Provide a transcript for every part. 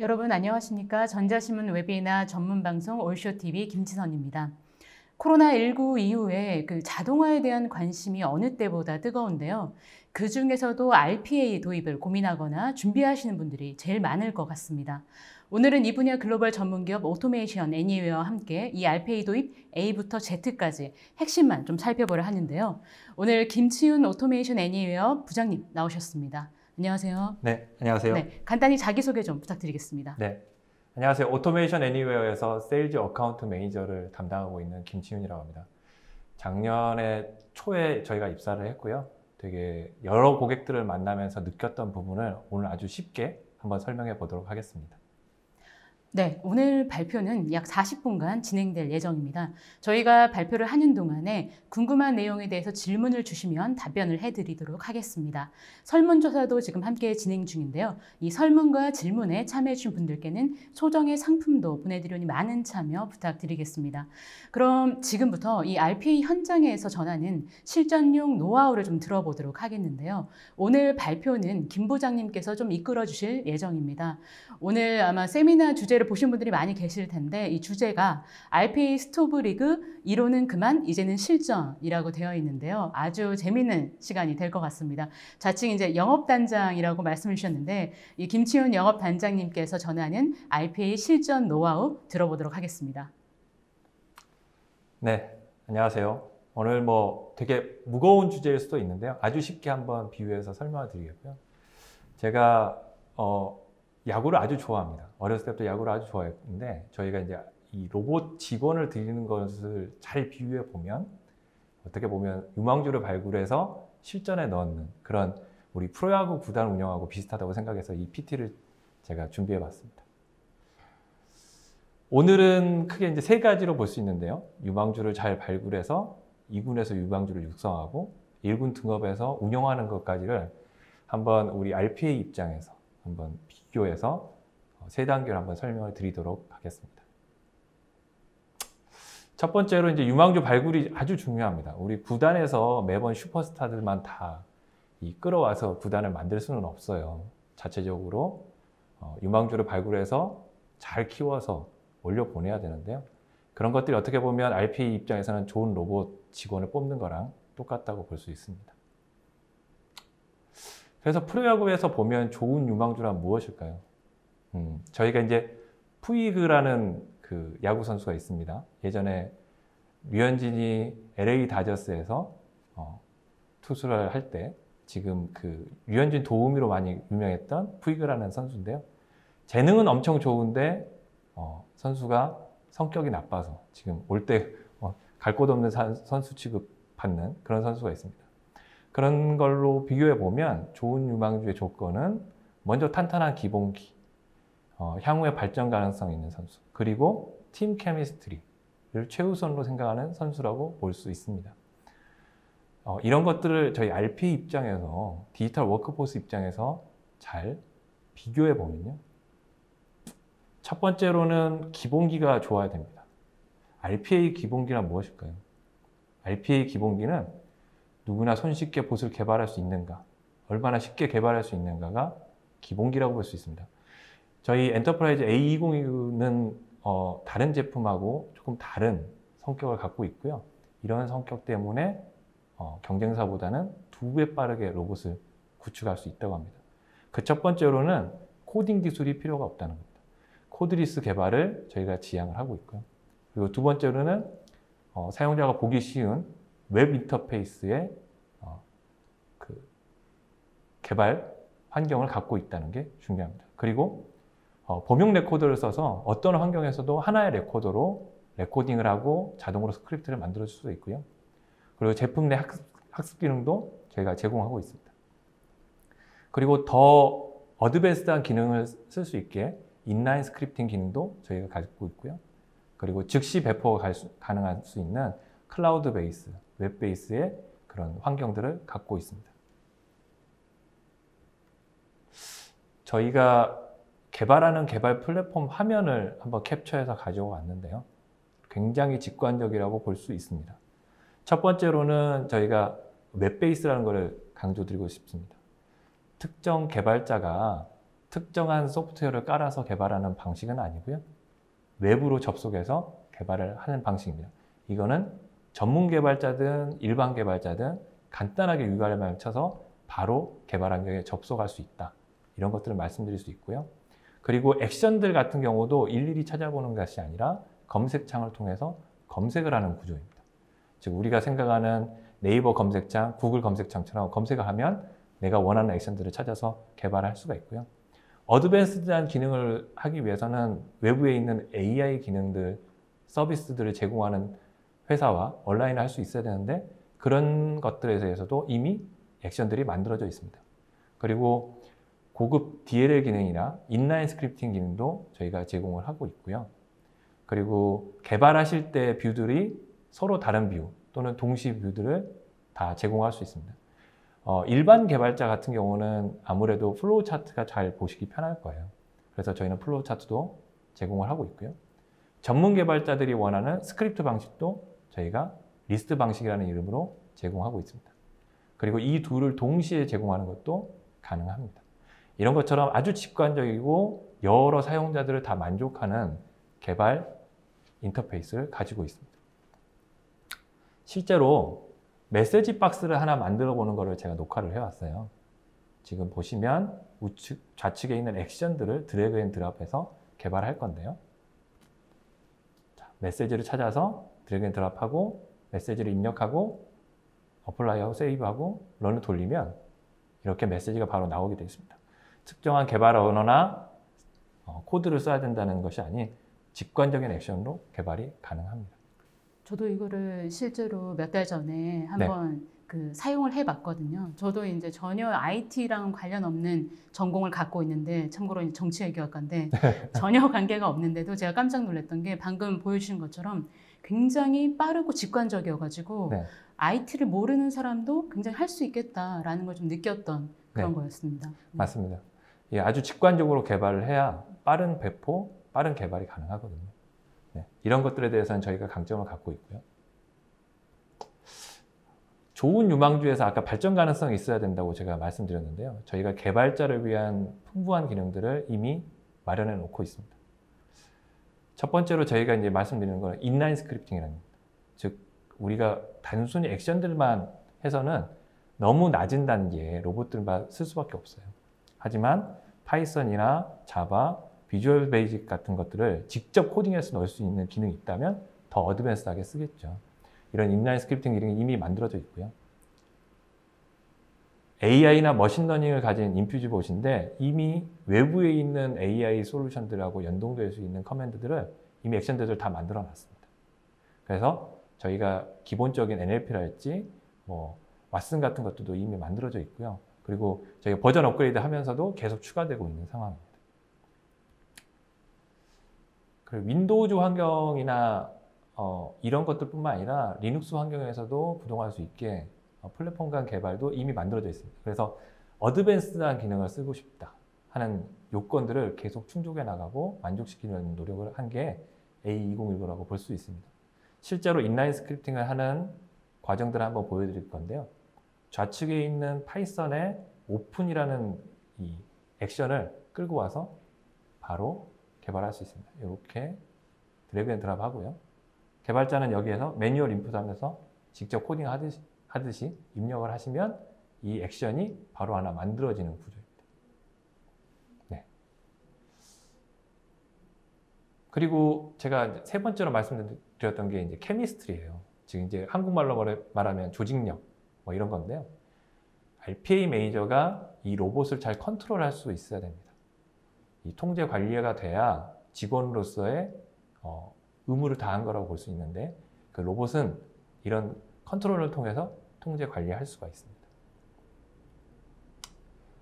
여러분 안녕하십니까? 전자신문 웹이나 전문방송 올쇼TV 김지선입니다. 코로나19 이후에 자동화에 대한 관심이 어느 때보다 뜨거운데요. 그 중에서도 RPA 도입을 고민하거나 준비하시는 분들이 제일 많을 것 같습니다. 오늘은 이 분야 글로벌 전문기업 오토메이션 애니웨어와 함께 이 RPA 도입 A부터 Z까지 핵심만 좀 살펴보려 하는데요. 오늘 김치윤 오토메이션 애니웨어 부장님 나오셨습니다. 안녕하세요. 네, 안녕하세요. 네, 간단히 자기소개 좀 부탁드리겠습니다. 네, 안녕하세요. 오토메이션 애니웨어에서 세일즈 어카운트 매니저를 담당하고 있는 김치윤이라고 합니다. 작년에 초에 저희가 입사를 했고요. 되게 여러 고객들을 만나면서 느꼈던 부분을 오늘 아주 쉽게 한번 설명해 보도록 하겠습니다. 네, 오늘 발표는 약 40분간 진행될 예정입니다. 저희가 발표를 하는 동안에 궁금한 내용에 대해서 질문을 주시면 답변을 해드리도록 하겠습니다. 설문조사도 지금 함께 진행 중인데요. 이 설문과 질문에 참여해주신 분들께는 소정의 상품도 보내드리니 많은 참여 부탁드리겠습니다. 그럼 지금부터 이 RPA 현장에서 전하는 실전용 노하우를 좀 들어보도록 하겠는데요. 오늘 발표는 김 부장님께서 좀 이끌어 주실 예정입니다. 오늘 아마 세미나 주제를 보신 분들이 많이 계실 텐데 이 주제가 RPA 스토브 리그 이론은 그만 이제는 실전이라고 되어 있는데요. 아주 재미있는 시간이 될 것 같습니다. 자칭 이제 영업단장이라고 말씀을 주셨는데 이 김치윤 영업단장님께서 전하는 RPA 실전 노하우 들어보도록 하겠습니다. 네, 안녕하세요. 오늘 되게 무거운 주제일 수도 있는데요. 아주 쉽게 한번 비유해서 설명을 드리겠고요. 제가 야구를 아주 좋아합니다. 어렸을 때부터 야구를 아주 좋아했는데 저희가 이제 이 로봇 직원을 드리는 것을 잘 비유해 보면 어떻게 보면 유망주를 발굴해서 실전에 넣는 그런 우리 프로야구 구단 운영하고 비슷하다고 생각해서 이 PT를 제가 준비해 봤습니다. 오늘은 크게 이제 세 가지로 볼 수 있는데요. 유망주를 잘 발굴해서 2군에서 유망주를 육성하고 1군 등업해서 운영하는 것까지를 한번 우리 RPA 입장에서 한번 비교해서 세 단계를 한번 설명을 드리도록 하겠습니다. 첫 번째로 이제 유망주 발굴이 아주 중요합니다. 우리 구단에서 매번 슈퍼스타들만 다 끌어와서 구단을 만들 수는 없어요. 자체적으로 유망주를 발굴해서 잘 키워서 올려보내야 되는데요. 그런 것들이 어떻게 보면 RPA 입장에서는 좋은 로봇 직원을 뽑는 거랑 똑같다고 볼 수 있습니다. 그래서 프로야구에서 보면 좋은 유망주란 무엇일까요? 저희가 이제 푸이그라는 그 야구 선수가 있습니다. 예전에 류현진이 LA 다저스에서 투수를 할 때 지금 그 류현진 도우미로 많이 유명했던 푸이그라는 선수인데요. 재능은 엄청 좋은데 선수가 성격이 나빠서 지금 올 때 갈 곳 없는 선수 취급받는 그런 선수가 있습니다. 그런 걸로 비교해 보면 좋은 유망주의 조건은 먼저 탄탄한 기본기, 향후에 발전 가능성 있는 선수, 그리고 팀 케미스트리를 최우선으로 생각하는 선수라고 볼 수 있습니다. 이런 것들을 저희 RPA 입장에서 디지털 워크포스 입장에서 잘 비교해 보면요. 첫 번째로는 기본기가 좋아야 됩니다. RPA 기본기란 무엇일까요? RPA 기본기는 누구나 손쉽게 봇을 개발할 수 있는가, 얼마나 쉽게 개발할 수 있는가가 기본기라고 볼 수 있습니다. 저희 엔터프라이즈 A202는 다른 제품하고 조금 다른 성격을 갖고 있고요. 이런 성격 때문에 경쟁사보다는 2배 빠르게 로봇을 구축할 수 있다고 합니다. 그 첫 번째로는 코딩 기술이 필요가 없다는 겁니다. 코드리스 개발을 저희가 지향을 하고 있고요. 그리고 두 번째로는 사용자가 보기 쉬운 웹 인터페이스의 그 개발 환경을 갖고 있다는 게 중요합니다. 그리고 범용 레코더를 써서 어떤 환경에서도 하나의 레코더로 레코딩을 하고 자동으로 스크립트를 만들어 줄 수 있고요. 그리고 제품 내 학습 기능도 저희가 제공하고 있습니다. 그리고 더 어드밴스드한 기능을 쓸 수 있게 인라인 스크립팅 기능도 저희가 가지고 있고요. 그리고 즉시 배포가 가능할 수 있는 클라우드 베이스, 웹 베이스의 그런 환경들을 갖고 있습니다. 저희가 개발하는 개발 플랫폼 화면을 한번 캡처해서 가져와 왔는데요. 굉장히 직관적이라고 볼 수 있습니다. 첫 번째로는 저희가 웹 베이스라는 것을 강조드리고 싶습니다. 특정 개발자가 특정한 소프트웨어를 깔아서 개발하는 방식은 아니고요. 외부로 접속해서 개발을 하는 방식입니다. 이거는 전문 개발자든 일반 개발자든 간단하게 URL만 쳐서 바로 개발 환경에 접속할 수 있다. 이런 것들을 말씀드릴 수 있고요. 그리고 액션들 같은 경우도 일일이 찾아보는 것이 아니라 검색창을 통해서 검색을 하는 구조입니다. 즉 우리가 생각하는 네이버 검색창, 구글 검색창처럼 검색을 하면 내가 원하는 액션들을 찾아서 개발할 수가 있고요. 어드밴스드한 기능을 하기 위해서는 외부에 있는 AI 기능들, 서비스들을 제공하는 회사와 온라인을 할 수 있어야 되는데 그런 것들에 대해서도 이미 액션들이 만들어져 있습니다. 그리고 고급 DLL 기능이나 인라인 스크립팅 기능도 저희가 제공을 하고 있고요. 그리고 개발하실 때 뷰들이 서로 다른 뷰 또는 동시 뷰들을 다 제공할 수 있습니다. 일반 개발자 같은 경우는 아무래도 플로우 차트가 잘 보시기 편할 거예요. 그래서 저희는 플로우 차트도 제공을 하고 있고요. 전문 개발자들이 원하는 스크립트 방식도 저희가 리스트 방식이라는 이름으로 제공하고 있습니다. 그리고 이 둘을 동시에 제공하는 것도 가능합니다. 이런 것처럼 아주 직관적이고 여러 사용자들을 다 만족하는 개발 인터페이스를 가지고 있습니다. 실제로 메시지 박스를 하나 만들어 보는 것을 제가 녹화를 해왔어요. 지금 보시면 우측, 좌측에 있는 액션들을 드래그 앤 드랍해서 개발할 건데요. 자, 메시지를 찾아서 드래그 앤 드랍하고 메시지를 입력하고 어플라이하고 세이브하고 런을 돌리면 이렇게 메시지가 바로 나오게 되어 있습니다. 특정한 개발 언어나 코드를 써야 된다는 것이 아닌 직관적인 액션으로 개발이 가능합니다. 저도 이거를 실제로 몇 달 전에 한번 사용을 해봤거든요. 저도 이제 전혀 IT랑 관련 없는 전공을 갖고 있는데, 참고로 이제 정치외교학과인데 전혀 관계가 없는데도 제가 깜짝 놀랐던 게 방금 보여주신 것처럼 굉장히 빠르고 직관적이어가지고 네. IT를 모르는 사람도 굉장히 할 수 있겠다라는 걸 좀 느꼈던 그런 네. 거였습니다. 맞습니다. 예, 아주 직관적으로 개발을 해야 빠른 배포, 빠른 개발이 가능하거든요. 네, 이런 것들에 대해서는 저희가 강점을 갖고 있고요. 좋은 유망주에서 아까 발전 가능성이 있어야 된다고 제가 말씀드렸는데요. 저희가 개발자를 위한 풍부한 기능들을 이미 마련해 놓고 있습니다. 첫 번째로 저희가 이제 말씀드리는 건 인라인 스크립팅이라는 겁니다. 즉, 우리가 단순히 액션들만 해서는 너무 낮은 단계의 로봇들만 쓸 수밖에 없어요. 하지만 파이썬이나 자바, 비주얼 베이직 같은 것들을 직접 코딩해서 넣을 수 있는 기능이 있다면 더 어드밴스하게 쓰겠죠. 이런 인라인 스크립팅 기능이 이미 만들어져 있고요. AI나 머신러닝을 가진 인퓨즈봇인데 이미 외부에 있는 AI 솔루션들하고 연동될 수 있는 커맨드들을 이미 액션들을 다 만들어 놨습니다. 그래서 저희가 기본적인 NLP랄지 왓슨 같은 것들도 이미 만들어져 있고요. 그리고 저희가 버전 업그레이드 하면서도 계속 추가되고 있는 상황입니다. 그리고 윈도우즈 환경이나 이런 것들뿐만 아니라 리눅스 환경에서도 구동할 수 있게 플랫폼 간 개발도 이미 만들어져 있습니다. 그래서 어드밴스드한 기능을 쓰고 싶다 하는 요건들을 계속 충족해 나가고 만족시키는 노력을 한 게 A2019라고 볼 수 있습니다. 실제로 인라인 스크립팅을 하는 과정들을 한번 보여드릴 건데요. 좌측에 있는 파이썬의 오픈이라는 이 액션을 끌고 와서 바로 개발할 수 있습니다. 이렇게 드래그 앤 드랍 하고요. 개발자는 여기에서 매뉴얼 인풋하면서 직접 코딩 하듯이 입력을 하시면 이 액션이 바로 하나 만들어지는 구조입니다. 네. 그리고 제가 세 번째로 말씀드렸던 게 이제 케미스트리예요. 지금 이제 한국말로 말하면 조직력 이런 건데요. RPA 매니저가 이 로봇을 잘 컨트롤할 수 있어야 됩니다. 이 통제 관리가 돼야 직원으로서의 의무를 다한 거라고 볼 수 있는데 그 로봇은 이런 컨트롤을 통해서 통제 관리할 수가 있습니다.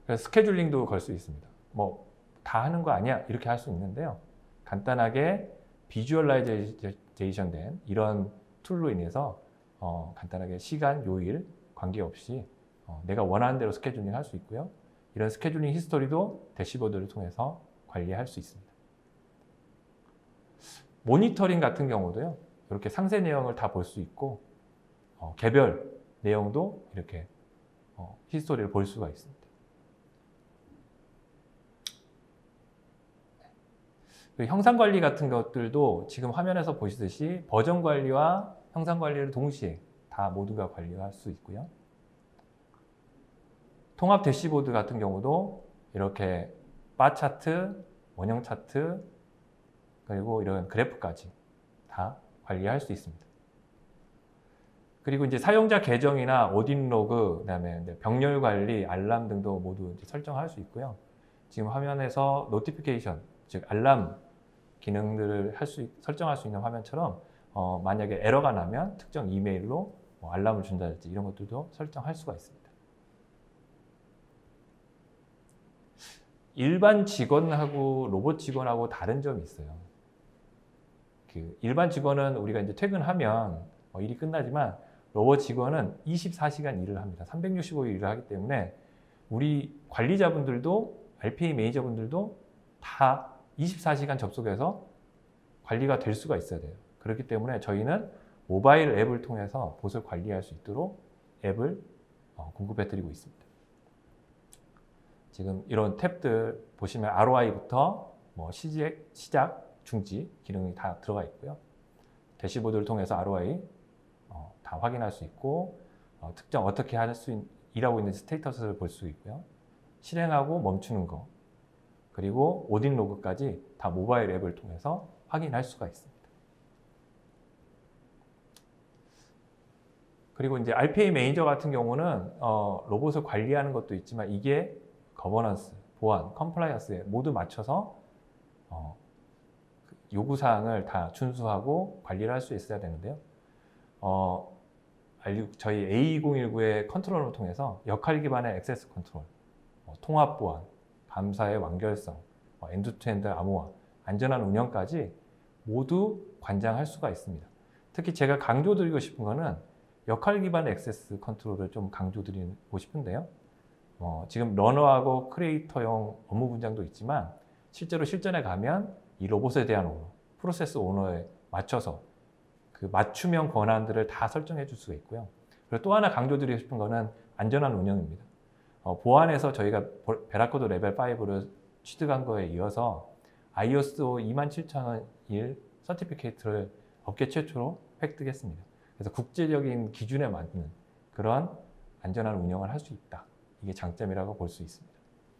그래서 스케줄링도 걸 수 있습니다. 다 하는 거 아니야 이렇게 할 수 있는데요. 간단하게 비주얼라이제이션 된 이런 툴로 인해서 간단하게 시간, 요일 관계없이 내가 원하는 대로 스케줄링 할 수 있고요. 이런 스케줄링 히스토리도 대시보드를 통해서 관리할 수 있습니다. 모니터링 같은 경우도요. 이렇게 상세 내용을 다 볼 수 있고 개별 내용도 이렇게 히스토리를 볼 수가 있습니다. 그리고 형상 관리 같은 것들도 지금 화면에서 보시듯이 버전 관리와 형상 관리를 동시에 다 모두가 관리할 수 있고요. 통합 대시보드 같은 경우도 이렇게 바 차트, 원형 차트, 그리고 이런 그래프까지 다 관리할 수 있습니다. 그리고 이제 사용자 계정이나 오딘 로그, 그다음에 병렬 관리, 알람 등도 모두 이제 설정할 수 있고요. 지금 화면에서 노티피케이션, 즉 알람 기능들을 설정할 수 있는 화면처럼 만약에 에러가 나면 특정 이메일로 알람을 준다든지 이런 것들도 설정할 수가 있습니다. 일반 직원하고 로봇 직원하고 다른 점이 있어요. 일반 직원은 우리가 이제 퇴근하면 일이 끝나지만 로봇 직원은 24시간 일을 합니다. 365일 일을 하기 때문에 우리 관리자분들도 RPA 매니저분들도 다 24시간 접속해서 관리가 될 수가 있어야 돼요. 그렇기 때문에 저희는 모바일 앱을 통해서 봇을 관리할 수 있도록 앱을 공급해 드리고 있습니다. 지금 이런 탭들 보시면 ROI부터 시작, 중지 기능이 다 들어가 있고요. 대시보드를 통해서 ROI 다 확인할 수 있고 특정 어떻게 일하고 있는 스테이터스를 볼 수 있고요. 실행하고 멈추는 거, 그리고 오딘 로그까지 다 모바일 앱을 통해서 확인할 수가 있습니다. 그리고 이제 RPA 매니저 같은 경우는 로봇을 관리하는 것도 있지만 이게 거버넌스, 보안, 컴플라이언스에 모두 맞춰서 요구사항을 다 준수하고 관리를 할 수 있어야 되는데요. 저희 A2019의 컨트롤을 통해서 역할 기반의 액세스 컨트롤, 통합 보안, 감사의 완결성, 엔드투엔드 암호화, 안전한 운영까지 모두 관장할 수가 있습니다. 특히 제가 강조드리고 싶은 거는 역할 기반의 액세스 컨트롤을 좀 강조드리고 싶은데요. 지금 러너하고 크리에이터용 업무 분장도 있지만 실제로 실전에 가면 이 로봇에 대한 오너, 프로세스 오너에 맞춰서 그 맞춤형 권한들을 다 설정해 줄 수가 있고요. 그리고 또 하나 강조드리고 싶은 거는 안전한 운영입니다. 보안에서 저희가 베라코드 레벨 5를 취득한 거에 이어서 ISO 27001 서티피케이트를 업계 최초로 획득했습니다. 그래서 국제적인 기준에 맞는 그런 안전한 운영을 할 수 있다. 이게 장점이라고 볼 수 있습니다.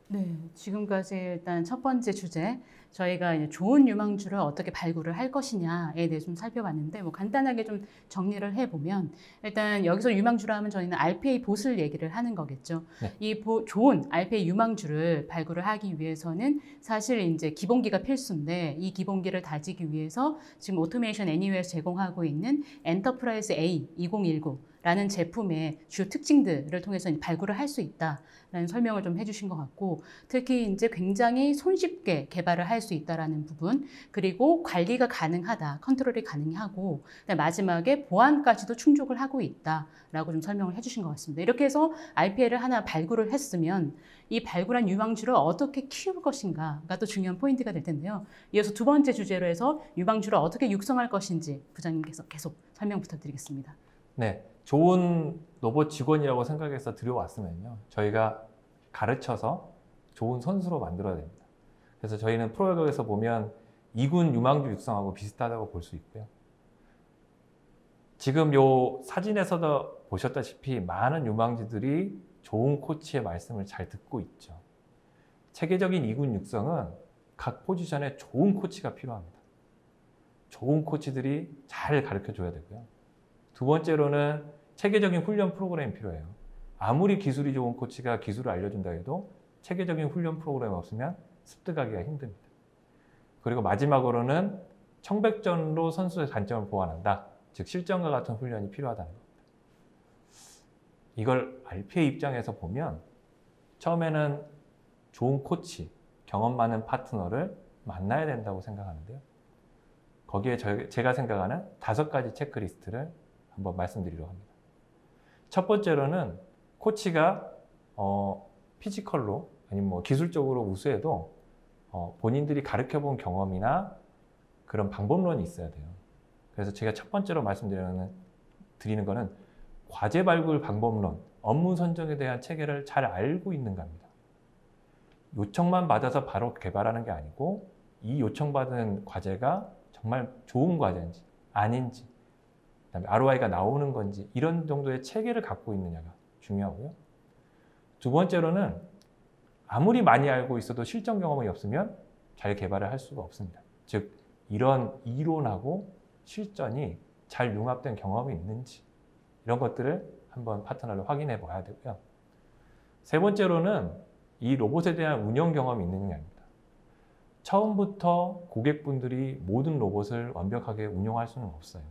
네, 지금까지 일단 첫 번째 주제, 저희가 이제 좋은 유망주를 어떻게 발굴을 할 것이냐에 대해 좀 살펴봤는데, 간단하게 좀 정리를 해보면, 일단 여기서 유망주라 하면 저희는 RPA 봇을 얘기를 하는 거겠죠. 네. 이 좋은 RPA 유망주를 발굴을 하기 위해서는 사실 이제 기본기가 필수인데, 이 기본기를 다지기 위해서 지금 오토메이션 애니웨어에서 제공하고 있는 엔터프라이즈 A 2019 라는 제품의 주요 특징들을 통해서 발굴을 할 수 있다라는 설명을 좀 해주신 것 같고, 특히 이제 굉장히 손쉽게 개발을 할 수 있다라는 부분, 그리고 관리가 가능하다, 컨트롤이 가능하고, 마지막에 보안까지도 충족을 하고 있다라고 좀 설명을 해주신 것 같습니다. 이렇게 해서 RPA를 하나 발굴을 했으면 이 발굴한 유망주를 어떻게 키울 것인가가 또 중요한 포인트가 될 텐데요. 이어서 두 번째 주제로 해서 유망주를 어떻게 육성할 것인지 부장님께서 계속 설명 부탁드리겠습니다. 네, 좋은 로봇 직원이라고 생각해서 들여왔으면요, 저희가 가르쳐서 좋은 선수로 만들어야 됩니다. 그래서 저희는 프로야구에서 보면 2군 유망주 육성하고 비슷하다고 볼 수 있고요. 지금 요 사진에서도 보셨다시피 많은 유망주들이 좋은 코치의 말씀을 잘 듣고 있죠. 체계적인 2군 육성은 각 포지션에 좋은 코치가 필요합니다. 좋은 코치들이 잘 가르쳐줘야 되고요. 두 번째로는 체계적인 훈련 프로그램이 필요해요. 아무리 기술이 좋은 코치가 기술을 알려준다 해도 체계적인 훈련 프로그램이 없으면 습득하기가 힘듭니다. 그리고 마지막으로는 청백전으로 선수의 단점을 보완한다. 즉 실전과 같은 훈련이 필요하다는 겁니다. 이걸 RPA 입장에서 보면 처음에는 좋은 코치, 경험 많은 파트너를 만나야 된다고 생각하는데요. 거기에 제가 생각하는 5가지 체크리스트를 한번 말씀드리려고 합니다. 첫 번째로는 코치가 피지컬로 아니면 기술적으로 우수해도 본인들이 가르쳐본 경험이나 그런 방법론이 있어야 돼요. 그래서 제가 첫 번째로 말씀드리는 거는 과제 발굴 방법론, 업무 선정에 대한 체계를 잘 알고 있는가 합니다. 요청만 받아서 바로 개발하는 게 아니고 이 요청받은 과제가 정말 좋은 과제인지 아닌지, 그다음에 ROI가 나오는 건지 이런 정도의 체계를 갖고 있느냐가 중요하고요. 두 번째로는 아무리 많이 알고 있어도 실전 경험이 없으면 잘 개발을 할 수가 없습니다. 즉 이런 이론하고 실전이 잘 융합된 경험이 있는지 이런 것들을 한번 파트너를 확인해 봐야 되고요. 세 번째로는 이 로봇에 대한 운영 경험이 있느냐입니다. 처음부터 고객분들이 모든 로봇을 완벽하게 운영할 수는 없어요.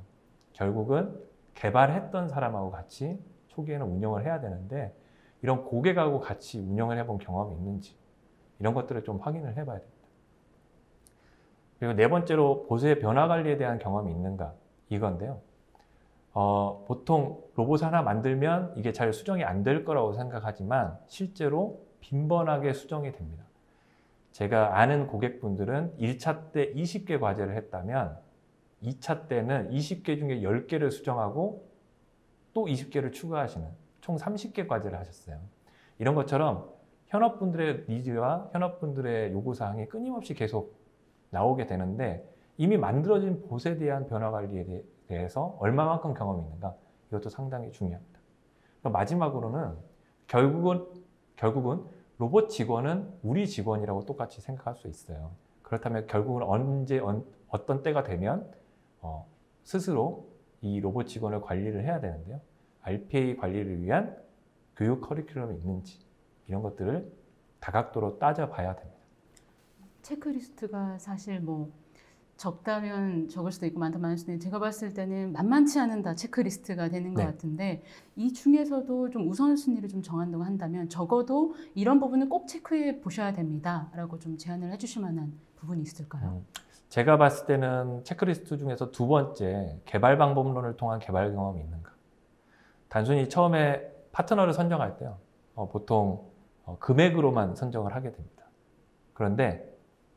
결국은 개발했던 사람하고 같이 초기에는 운영을 해야 되는데 이런 고객하고 같이 운영을 해본 경험이 있는지 이런 것들을 좀 확인을 해봐야 됩니다. 그리고 네 번째로 보수의 변화 관리에 대한 경험이 있는가 이건데요. 보통 로봇 하나 만들면 이게 잘 수정이 안 될 거라고 생각하지만 실제로 빈번하게 수정이 됩니다. 제가 아는 고객분들은 1차 때 20개 과제를 했다면 2차 때는 20개 중에 10개를 수정하고 또 20개를 추가하시는 총 30개 과제를 하셨어요. 이런 것처럼 현업분들의 니즈와 현업분들의 요구사항이 끊임없이 계속 나오게 되는데 이미 만들어진 봇에 대한 변화 관리에 대해서 얼마만큼 경험이 있는가 이것도 상당히 중요합니다. 마지막으로는 결국은 로봇 직원은 우리 직원이라고 똑같이 생각할 수 있어요. 그렇다면 결국은 어떤 때가 되면 스스로 이 로봇 직원을 관리를 해야 되는데요. RPA 관리를 위한 교육 커리큘럼이 있는지 이런 것들을 다각도로 따져봐야 됩니다. 체크리스트가 사실 뭐 적다면 적을 수도 있고 많다면 많을 수도 있는데 제가 봤을 때는 만만치 않은 다 체크리스트가 되는 것 네. 같은데 이 중에서도 좀 우선순위를 좀 정한다고 한다면 적어도 이런 부분은 꼭 체크해 보셔야 됩니다 라고 좀 제안을 해주실 만한 부분이 있을까요? 제가 봤을 때는 체크리스트 중에서 두 번째 개발 방법론을 통한 개발 경험이 있는가. 단순히 처음에 파트너를 선정할 때요. 보통 금액으로만 선정을 하게 됩니다. 그런데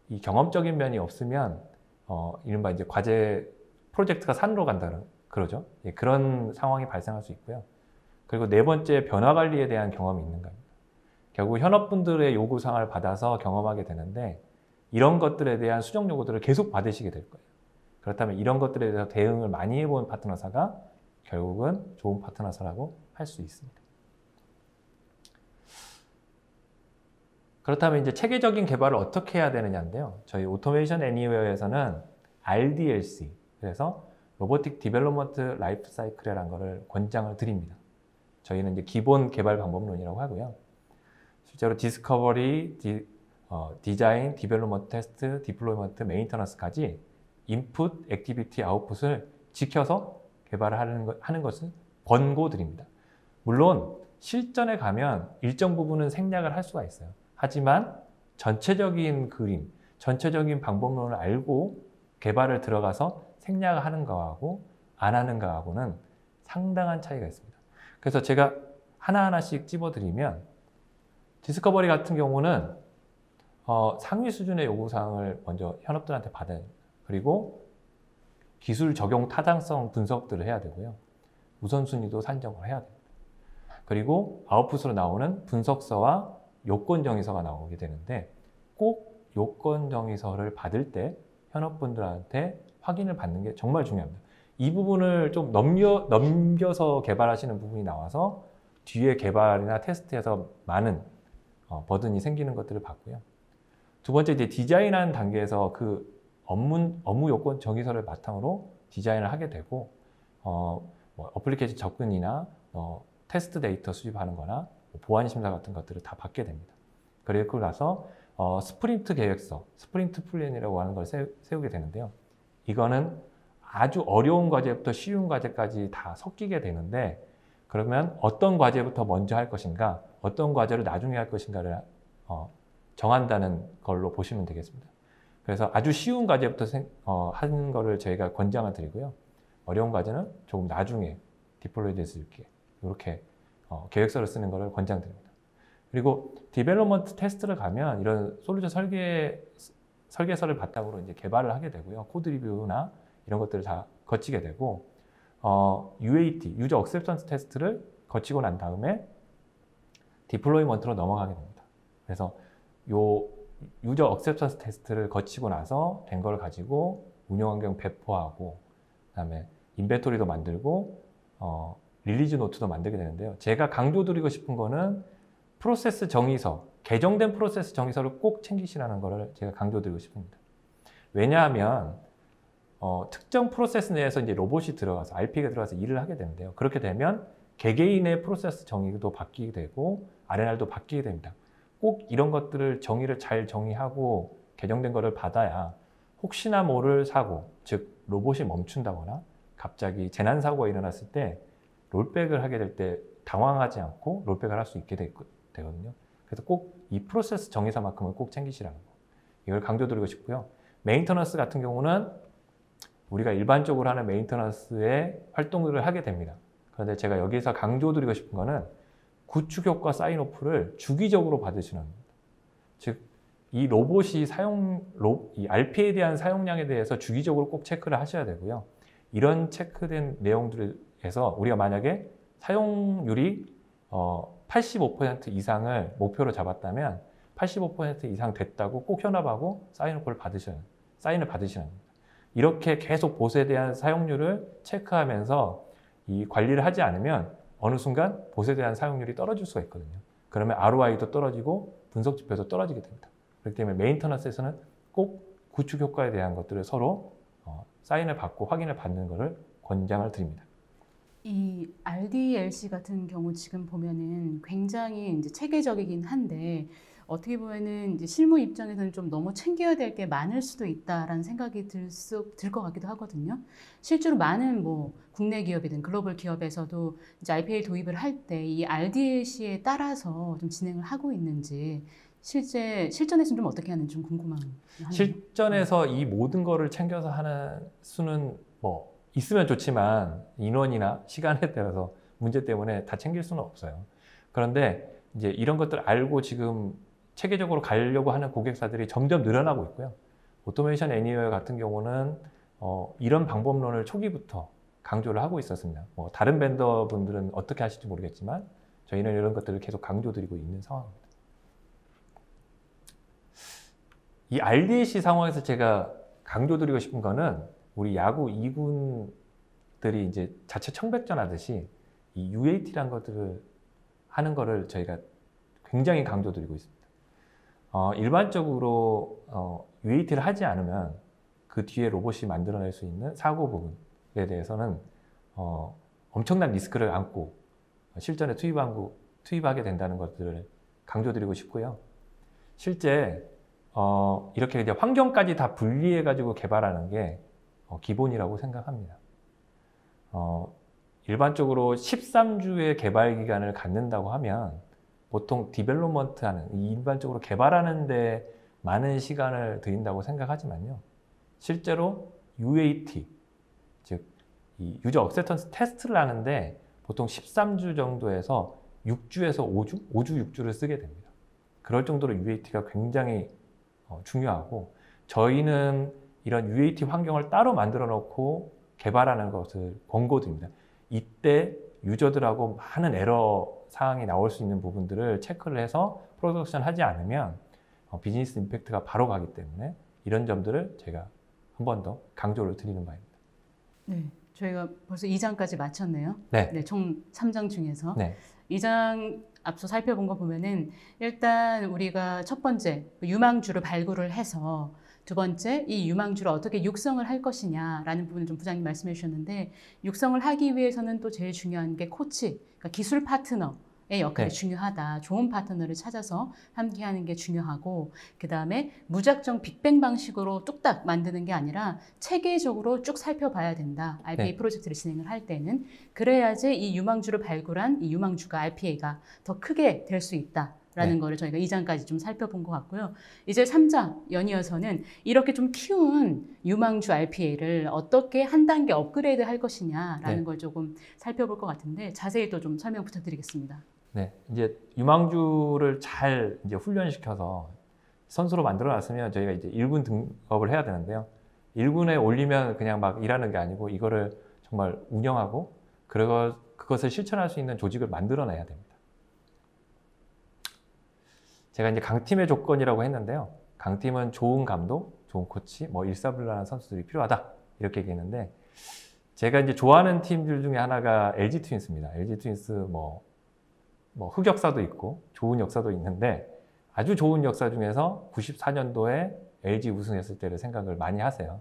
이 경험적인 면이 없으면 이른바 이제 과제 프로젝트가 산으로 간다 그러죠. 예, 그런 상황이 발생할 수 있고요. 그리고 네 번째 변화 관리에 대한 경험이 있는가입니다. 결국 현업분들의 요구사항을 받아서 경험하게 되는데 이런 것들에 대한 수정 요구들을 계속 받으시게 될 거예요. 그렇다면 이런 것들에 대해서 대응을 많이 해본 파트너사가 결국은 좋은 파트너사라고 할 수 있습니다. 그렇다면 이제 체계적인 개발을 어떻게 해야 되느냐인데요. 저희 오토메이션 애니웨어에서는 RDLC, 그래서 로보틱 디벨롭먼트 라이프 사이클이라는 것을 권장을 드립니다. 저희는 이제 기본 개발 방법론이라고 하고요. 실제로 디스커버리, 디자인, 디벨롭먼트 테스트, 디플로이먼트, 메인터넌스까지 인풋, 액티비티, 아웃풋을 지켜서 개발을 하는 것을 권고드립니다. 물론 실전에 가면 일정 부분은 생략을 할 수가 있어요. 하지만 전체적인 그림, 전체적인 방법론을 알고 개발을 들어가서 생략을 하는 거하고 안 하는 거하고는 상당한 차이가 있습니다. 그래서 제가 하나하나씩 찝어드리면 디스커버리 같은 경우는 상위 수준의 요구사항을 먼저 현업들한테 받아야 됩니다. 그리고 기술 적용 타당성 분석들을 해야 되고요. 우선순위도 산정을 해야 됩니다. 그리고 아웃풋으로 나오는 분석서와 요건정의서가 나오게 되는데 꼭 요건정의서를 받을 때 현업분들한테 확인을 받는 게 정말 중요합니다. 이 부분을 좀 넘겨서 개발하시는 부분이 나와서 뒤에 개발이나 테스트에서 많은 버든이 생기는 것들을 봤고요. 두 번째 이제 디자인하는 단계에서 그 업무 요건 정의서를 바탕으로 디자인을 하게 되고 어플리케이션 접근이나 테스트 데이터 수집하는 거나 보안 심사 같은 것들을 다 받게 됩니다. 그리고 나서 스프린트 계획서, 스프린트 플랜이라고 하는 걸 세우게 되는데요. 이거는 아주 어려운 과제부터 쉬운 과제까지 다 섞이게 되는데 그러면 어떤 과제부터 먼저 할 것인가, 어떤 과제를 나중에 할 것인가를 정한다는 걸로 보시면 되겠습니다. 그래서 아주 쉬운 과제부터 하는 거를 저희가 권장을 드리고요. 어려운 과제는 조금 나중에 디플로이 될 수 있게 이렇게 계획서를 쓰는 것을 권장드립니다. 그리고 디벨롭먼트 테스트를 가면 이런 솔루션 설계서를 바탕으로 이제 개발을 하게 되고요. 코드 리뷰나 이런 것들을 다 거치게 되고 UAT, 유저 억셉션스 테스트를 거치고 난 다음에 디플로이먼트로 넘어가게 됩니다. 그래서 요 유저 억셉턴스 테스트를 거치고 나서 된 걸 가지고 운영 환경 배포하고 그다음에 인벤토리도 만들고 릴리즈 노트도 만들게 되는데요. 제가 강조드리고 싶은 거는 프로세스 정의서, 개정된 프로세스 정의서를 꼭 챙기시라는 거를 제가 강조드리고 싶습니다. 왜냐하면 특정 프로세스 내에서 이제 로봇이 들어가서 RPA가 들어가서 일을 하게 되는데요. 그렇게 되면 개개인의 프로세스 정의도 바뀌게 되고 RNR도 바뀌게 됩니다. 꼭 이런 것들을 정의를 잘 정의하고 개정된 거를 받아야 혹시나 모를 사고, 즉 로봇이 멈춘다거나 갑자기 재난 사고가 일어났을 때 롤백을 하게 될 때 당황하지 않고 롤백을 할 수 있게 되거든요. 그래서 꼭 이 프로세스 정의서만큼은 꼭 챙기시라는 거. 이걸 강조드리고 싶고요. 메인터넌스 같은 경우는 우리가 일반적으로 하는 메인터넌스의 활동들을 하게 됩니다. 그런데 제가 여기서 강조드리고 싶은 거는 구축 효과 사인오프를 주기적으로 받으시는 겁니다. 즉, 이 로봇이 이 RPA에 대한 사용량에 대해서 주기적으로 꼭 체크를 하셔야 되고요. 이런 체크된 내용들에서 우리가 만약에 사용률이 85% 이상을 목표로 잡았다면 85% 이상 됐다고 꼭 현업하고 사인을 받으시는 겁니다. 이렇게 계속 보수에 대한 사용률을 체크하면서 이 관리를 하지 않으면 어느 순간 보수에 대한 사용률이 떨어질 수가 있거든요. 그러면 ROI도 떨어지고 분석 지표도 떨어지게 됩니다. 그렇기 때문에 메인터넌스에서는 꼭 구축 효과에 대한 것들을 서로 사인을 받고 확인을 받는 것을 권장을 드립니다. 이 RDLC 같은 경우 지금 보면은 굉장히 이제 체계적이긴 한데 어떻게 보면은 이제 실무 입장에서는 좀 너무 챙겨야 될 게 많을 수도 있다라는 생각이 들 것 같기도 하거든요. 실제로 많은 뭐 국내 기업이든 글로벌 기업에서도 이제 RPA 도입을 할 때 이 RDLC에 따라서 좀 진행을 하고 있는지 실전에서는 좀 어떻게 하는지 좀 궁금하네요. 실전에서 이 모든 거를 챙겨서 하는 수는 뭐 있으면 좋지만 인원이나 시간에 따라서 문제 때문에 다 챙길 수는 없어요. 그런데 이제 이런 것들 알고 지금 체계적으로 가려고 하는 고객사들이 점점 늘어나고 있고요. 오토메이션 애니웨어 같은 경우는 이런 방법론을 초기부터 강조를 하고 있었습니다. 뭐 다른 벤더분들은 어떻게 하실지 모르겠지만 저희는 이런 것들을 계속 강조드리고 있는 상황입니다. 이 RDLC 상황에서 제가 강조드리고 싶은 거는 우리 야구 2군들이 이제 자체 청백전 하듯이 이 UAT라는 것들을 하는 거를 저희가 굉장히 강조드리고 있습니다. 일반적으로 UAT를 하지 않으면 그 뒤에 로봇이 만들어낼 수 있는 사고 부분에 대해서는 엄청난 리스크를 안고 실전에 투입하게 된다는 것들을 강조드리고 싶고요. 실제 이렇게 이제 환경까지 다 분리해가지고 개발하는 게 기본이라고 생각합니다. 일반적으로 13주의 개발 기간을 갖는다고 하면 보통 디벨롭먼트 하는, 일반적으로 개발하는 데 많은 시간을 들인다고 생각하지만요. 실제로 UAT, 즉, 이 유저 억셉턴스 테스트를 하는데 보통 13주 정도에서 6주에서 5주, 6주를 쓰게 됩니다. 그럴 정도로 UAT가 굉장히 중요하고 저희는 이런 UAT 환경을 따로 만들어 놓고 개발하는 것을 권고드립니다. 이때 유저들하고 많은 에러 사항이 나올 수 있는 부분들을 체크를 해서 프로덕션 하지 않으면 비즈니스 임팩트가 바로 가기 때문에 이런 점들을 제가 한 번 더 강조를 드리는 바입니다. 네, 저희가 벌써 2장까지 마쳤네요. 네. 네, 총 3장 중에서. 네. 2장 앞서 살펴본 거 보면은 일단 우리가 첫 번째 유망주를 발굴을 해서 두 번째 이 유망주를 어떻게 육성을 할 것이냐라는 부분을 좀 부장님 말씀해 주셨는데 육성을 하기 위해서는 또 제일 중요한 게 코치, 그러니까 기술 파트너의 역할이 중요하다. 좋은 파트너를 찾아서 함께하는 게 중요하고 그 다음에 무작정 빅뱅 방식으로 뚝딱 만드는 게 아니라 체계적으로 쭉 살펴봐야 된다. RPA 프로젝트를 진행을 할 때는 그래야지 이 유망주를 발굴한 이 유망주가 RPA가 더 크게 될 수 있다. 라는 거를 저희가 2장까지 좀 살펴본 것 같고요. 이제 3장 연이어서는 이렇게 좀 키운 유망주 RPA를 어떻게 한 단계 업그레이드 할 것이냐라는 걸 조금 살펴볼 것 같은데 자세히 또 좀 설명 부탁드리겠습니다. 네, 이제 유망주를 잘 이제 훈련시켜서 선수로 만들어 놨으면 저희가 이제 1군 등업을 해야 되는데요. 1군에 올리면 그냥 막 일하는 게 아니고 이거를 정말 운영하고 그것을 실천할 수 있는 조직을 만들어내야 됩니다. 제가 이제 강팀의 조건이라고 했는데요. 강팀은 좋은 감독, 좋은 코치, 뭐 일사불란한 선수들이 필요하다 이렇게 얘기했는데 제가 이제 좋아하는 팀들 중에 하나가 LG 트윈스입니다. LG 트윈스 뭐 흑역사도 있고 좋은 역사도 있는데 아주 좋은 역사 중에서 94년도에 LG 우승했을 때를 생각을 많이 하세요.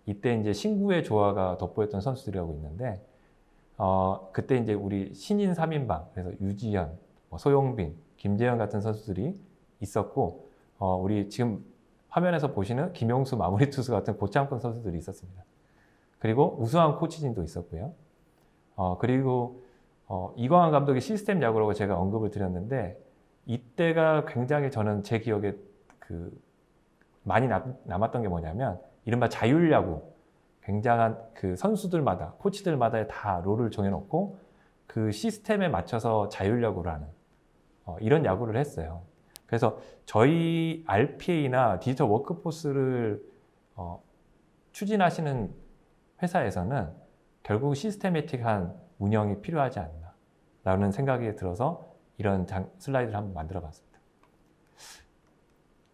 이때 이제 신구의 조화가 돋보였던 선수들이라고 있는데 그때 이제 우리 신인 3인방 그래서 유지현, 소용빈, 김재현 같은 선수들이 있었고 우리 지금 화면에서 보시는 김용수 마무리 투수 같은 고참권 선수들이 있었습니다. 그리고 우수한 코치진도 있었고요. 그리고 이광환 감독의 시스템 야구라고 제가 언급을 드렸는데 이때가 굉장히 저는 제 기억에 많이 남았던 게 뭐냐면 이른바 자율야구 굉장한 그 선수들마다 코치들마다 다 롤을 정해놓고 그 시스템에 맞춰서 자율야구를 하는 이런 야구를 했어요. 그래서 저희 RPA나 디지털 워크포스를 추진하시는 회사에서는 결국 시스테매틱한 운영이 필요하지 않나 라는 생각이 들어서 이런 슬라이드를 한번 만들어 봤습니다.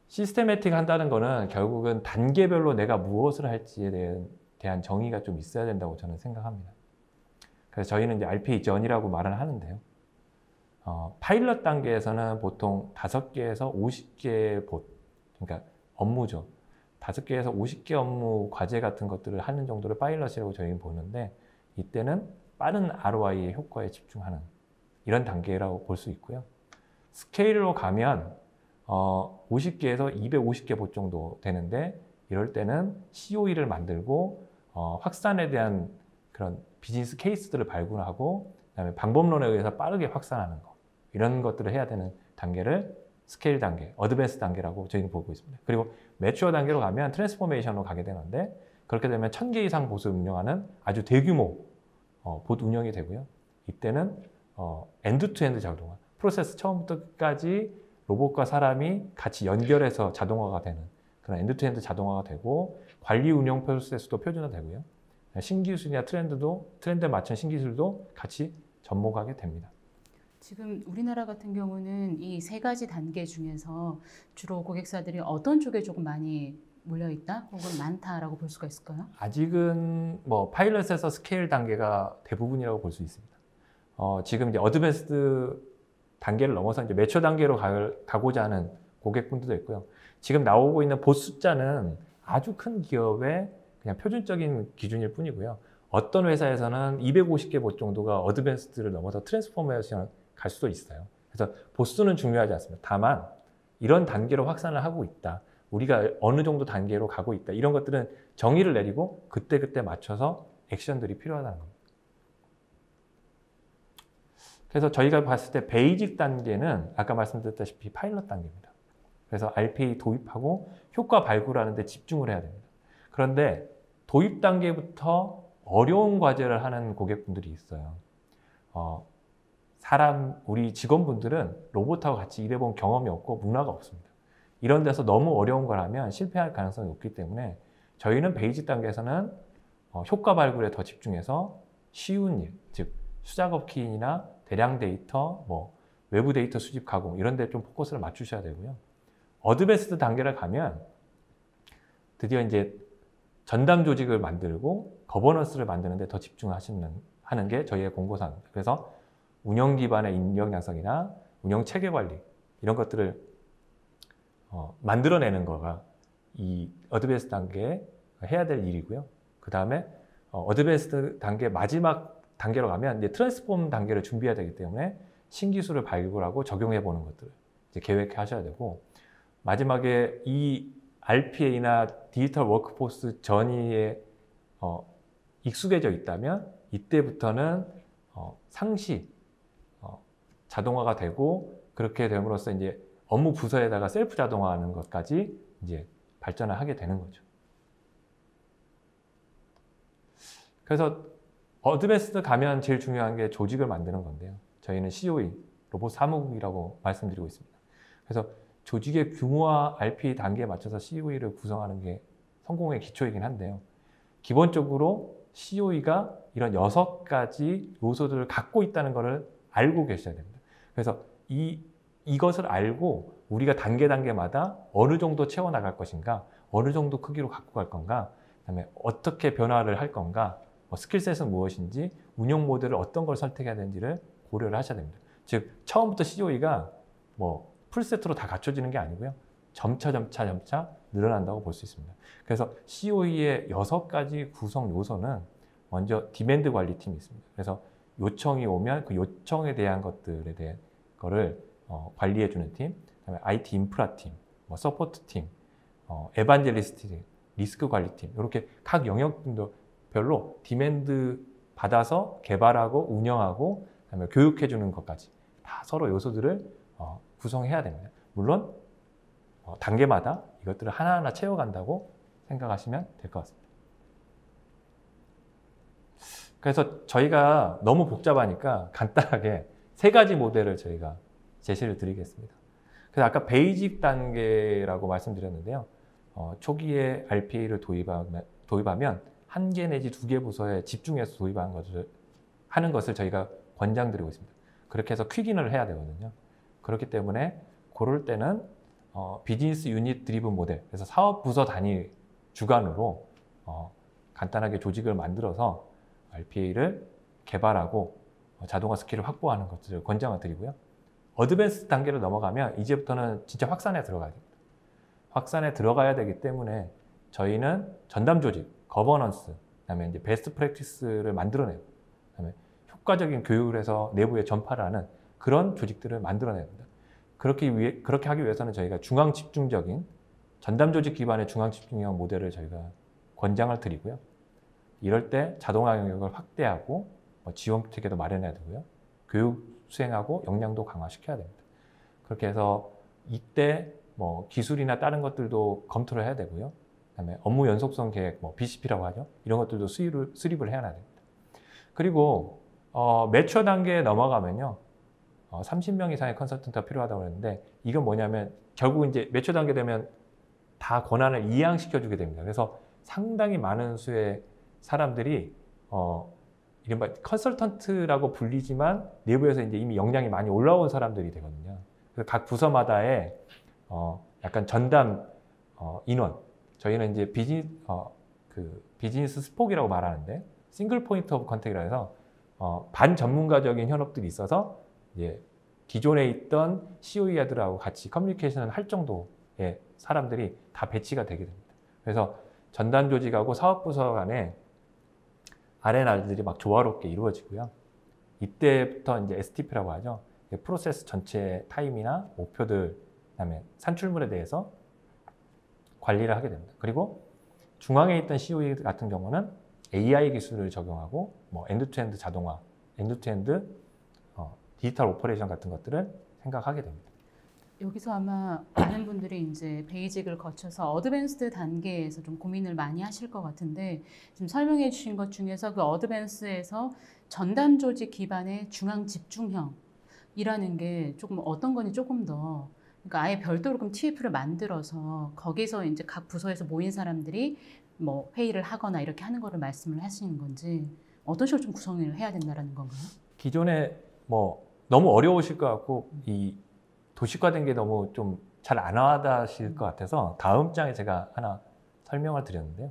시스테매틱 한다는 거는 결국은 단계별로 내가 무엇을 할지에 대한 정의가 좀 있어야 된다고 저는 생각합니다. 그래서 저희는 이제 RPA 전이라고 말을 하는데요. 파일럿 단계에서는 보통 5개에서 50개의 그러니까 업무죠. 5개에서 50개 업무 과제 같은 것들을 하는 정도를 파일럿이라고 저희는 보는데 이때는 빠른 ROI의 효과에 집중하는 이런 단계라고 볼 수 있고요. 스케일로 가면 50개에서 250개 봇 정도 되는데 이럴 때는 COE를 만들고 확산에 대한 그런 비즈니스 케이스들을 발굴하고 그다음에 방법론에 의해서 빠르게 확산하는 거 이런 것들을 해야 되는 단계를 스케일 단계, 어드밴스 단계라고 저희는 보고 있습니다. 그리고 매추어 단계로 가면 트랜스포메이션으로 가게 되는데 그렇게 되면 1000개 이상 봇을 운영하는 아주 대규모 봇 운영이 되고요. 이때는 엔드-투-엔드 자동화, 프로세스 처음부터 끝까지 로봇과 사람이 같이 연결해서 자동화가 되는 그런 엔드-투-엔드 자동화가 되고 관리 운영 프로세스도 표준화되고요. 신기술이나 트렌드에 맞춘 신기술도 같이 접목하게 됩니다. 지금 우리나라 같은 경우는 이 3가지 단계 중에서 주로 고객사들이 어떤 쪽에 조금 많이 몰려있다 혹은 많다라고 볼 수가 있을까요? 아직은 뭐 파일럿에서 스케일 단계가 대부분이라고 볼 수 있습니다. 지금 이제 어드밴스드 단계를 넘어서 이제 매추어 단계로 가고자 하는 고객분들도 있고요. 지금 나오고 있는 봇 숫자는 아주 큰 기업의 그냥 표준적인 기준일 뿐이고요. 어떤 회사에서는 250개 봇 정도가 어드밴스드를 넘어서 트랜스포메이션 갈 수도 있어요. 그래서 보수는 중요하지 않습니다. 다만 이런 단계로 확산을 하고 있다. 우리가 어느 정도 단계로 가고 있다. 이런 것들은 정의를 내리고 그때그때 맞춰서 액션들이 필요하다는 겁니다. 그래서 저희가 봤을 때 베이직 단계는 아까 말씀드렸다시피 파일럿 단계입니다. 그래서 RPA 도입하고 효과 발굴하는 데 집중을 해야 됩니다. 그런데 도입 단계부터 어려운 과제를 하는 고객분들이 있어요. 우리 직원분들은 로봇하고 같이 일해본 경험이 없고 문화가 없습니다. 이런 데서 너무 어려운 걸 하면 실패할 가능성이 높기 때문에 저희는 베이직 단계에서는 효과 발굴에 더 집중해서 쉬운 일, 즉 수작업 키인이나 대량 데이터, 외부 데이터 수집 가공 이런 데 좀 포커스를 맞추셔야 되고요. 어드밴스드 단계를 가면 드디어 이제 전담 조직을 만들고 거버넌스를 만드는 데 더 하는 게 저희의 공고사항입니다. 그래서 운영 기반의 인력 양성이나 운영 체계 관리 이런 것들을 만들어내는 거가 이 어드밴스드 단계에 해야 될 일이고요. 그 다음에 어드밴스드 단계 마지막 단계로 가면 이제 트랜스폼 단계를 준비해야 되기 때문에 신기술을 발굴하고 적용해 보는 것들을 이제 계획하셔야 되고 마지막에 이 RPA나 디지털 워크포스 전이에 익숙해져 있다면 이때부터는 상시 자동화가 되고 그렇게 됨으로써 이제 업무 부서에다가 셀프 자동화하는 것까지 이제 발전을 하게 되는 거죠. 그래서 어드밴스드 가면 제일 중요한 게 조직을 만드는 건데요. 저희는 COE, 로봇 사무국이라고 말씀드리고 있습니다. 그래서 조직의 규모와 RPA 단계에 맞춰서 COE를 구성하는 게 성공의 기초이긴 한데요. 기본적으로 COE가 이런 6가지 요소들을 갖고 있다는 것을 알고 계셔야 됩니다. 그래서 이 이것을 알고 우리가 단계마다 어느 정도 채워나갈 것인가, 어느 정도 크기로 갖고 갈 건가, 그다음에 어떻게 변화를 할 건가, 스킬셋은 무엇인지, 운영 모델을 어떤 걸 선택해야 되는지를 고려를 하셔야 됩니다. 즉 처음부터 COE가 풀세트로 다 갖춰지는 게 아니고요. 점차 늘어난다고 볼 수 있습니다. 그래서 COE의 6가지 구성 요소는 먼저 디맨드 관리팀이 있습니다. 그래서 요청이 오면 그 요청에 대한 것들에 대한 거를 관리해주는 팀, 그다음에 IT 인프라 팀, 서포트 팀, 에반젤리스트 팀, 리스크 관리팀, 이렇게 각 영역별로 디맨드 받아서 개발하고 운영하고 그다음에 교육해주는 것까지 다 서로 요소들을 구성해야 됩니다. 물론 단계마다 이것들을 하나하나 채워간다고 생각하시면 될 것 같습니다. 그래서 저희가 너무 복잡하니까 간단하게 3가지 모델을 저희가 제시를 드리겠습니다. 그래서 아까 베이직 단계라고 말씀드렸는데요. 초기에 RPA를 도입하면 1개 내지 2개 부서에 집중해서 하는 것을 저희가 권장드리고 있습니다. 그렇게 해서 퀵인을 해야 되거든요. 그렇기 때문에 그럴 때는 비즈니스 유닛 드리븐 모델, 그래서 사업 부서 단위 주관으로 간단하게 조직을 만들어서 RPA를 개발하고 자동화 스킬을 확보하는 것들을 권장을 드리고요. 어드밴스 단계로 넘어가면 이제부터는 진짜 확산에 들어가야 됩니다. 확산에 들어가야 되기 때문에 저희는 전담 조직, 거버넌스, 그다음에 이제 베스트 프랙티스를 만들어내고, 그다음에 효과적인 교육을 해서 내부에 전파를 하는 그런 조직들을 만들어냅니다. 그렇게 하기 위해서는 저희가 중앙 집중적인 전담 조직 기반의 중앙 집중형 모델을 저희가 권장을 드리고요. 이럴 때 자동화 영역을 확대하고 지원 체계도 마련해야 되고요. 교육 수행하고 역량도 강화시켜야 됩니다. 그렇게 해서 이때 기술이나 다른 것들도 검토를 해야 되고요. 그다음에 업무 연속성 계획, BCP라고 하죠. 이런 것들도 수립을 해야 됩니다. 그리고 매추어 단계에 넘어가면요. 30명 이상의 컨설턴트가 필요하다고 했는데, 이건 뭐냐면 결국 이제 매추어 단계 되면 다 권한을 이양시켜 주게 됩니다. 그래서 상당히 많은 수의 사람들이 이른바 컨설턴트라고 불리지만 내부에서 이제 이미 역량이 많이 올라온 사람들이 되거든요. 그래서 각 부서마다의 약간 전담 인원, 저희는 이제 비즈니스 스폭이라고 말하는데, 싱글 포인트 오브 컨택이라 해서 반전문가적인 현업들이 있어서 이제 기존에 있던 COE들하고 같이 커뮤니케이션을 할 정도의 사람들이 다 배치가 되게 됩니다. 그래서 전담 조직하고 사업부서 간에 R&R들이 막 조화롭게 이루어지고요. 이때부터 이제 STP라고 하죠. 프로세스 전체 타임이나 목표들, 그다음에 산출물에 대해서 관리를 하게 됩니다. 그리고 중앙에 있던 COE 같은 경우는 AI 기술을 적용하고 엔드투엔드 자동화, 엔드투엔드 디지털 오퍼레이션 같은 것들을 생각하게 됩니다. 여기서 아마 많은 분들이 이제 베이직을 거쳐서 어드밴스드 단계에서 좀 고민을 많이 하실 것 같은데, 지금 설명해 주신 것 중에서 그 어드밴스에서 전담 조직 기반의 중앙 집중형이라는 게 조금 어떤 건지 조금 더, 그러니까 아예 별도로 그럼 TF를 만들어서 거기서 이제 각 부서에서 모인 사람들이 회의를 하거나 이렇게 하는 거를 말씀을 하시는 건지, 어떤 식으로 좀 구성을 해야 된다라는 건가요? 기존에 너무 어려우실 것 같고 이 도식화된 게 너무 좀 잘 안 와닿으실 것 같아서 다음 장에 제가 하나 설명을 드렸는데요.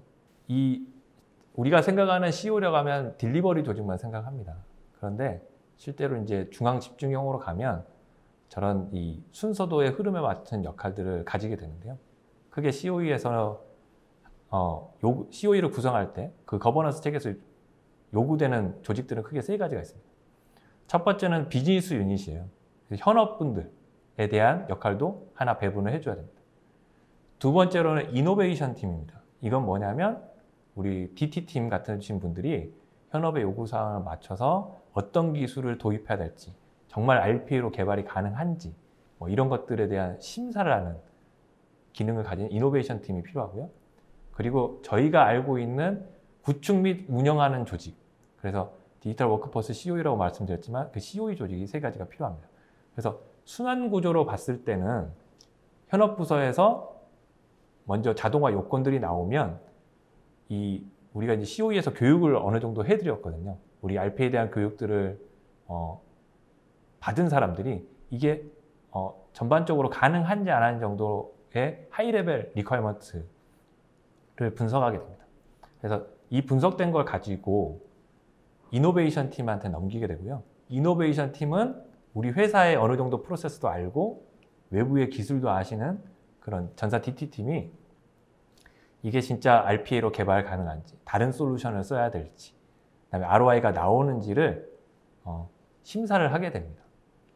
우리가 생각하는 CO라고 하면 딜리버리 조직만 생각합니다. 그런데 실제로 이제 중앙 집중형으로 가면 저런 이 순서도의 흐름에 맞춘 역할들을 가지게 되는데요. 그게 COE에서 COE를 구성할 때 그 거버넌스 체계에서 요구되는 조직들은 크게 3가지가 있습니다. 첫 번째는 비즈니스 유닛이에요. 현업분들에 대한 역할도 하나 배분을 해줘야 됩니다. 두 번째로는 이노베이션 팀입니다. 이건 뭐냐면 우리 DT팀 같은 분들이 현업의 요구사항을 맞춰서 어떤 기술을 도입해야 될지, 정말 RPA로 개발이 가능한지 이런 것들에 대한 심사를 하는 기능을 가진 이노베이션 팀이 필요하고요. 그리고 저희가 알고 있는 구축 및 운영하는 조직, 그래서 디지털 워크포스 COE라고 말씀드렸지만 그 COE 조직이 3가지가 필요합니다. 그래서 순환 구조로 봤을 때는 현업부서에서 먼저 자동화 요건들이 나오면 우리가 이제 COE에서 교육을 어느 정도 해드렸거든요. 우리 RPA에 대한 교육들을 받은 사람들이 이게 전반적으로 가능한지 안 하는 정도의 하이 레벨 리퀘어먼트를 분석하게 됩니다. 그래서 이 분석된 걸 가지고 이노베이션 팀한테 넘기게 되고요. 이노베이션 팀은 우리 회사의 어느 정도 프로세스도 알고 외부의 기술도 아시는 그런 전사 DT팀이 이게 진짜 RPA로 개발 가능한지, 다른 솔루션을 써야 될지, 그다음에 ROI가 나오는지를 심사를 하게 됩니다.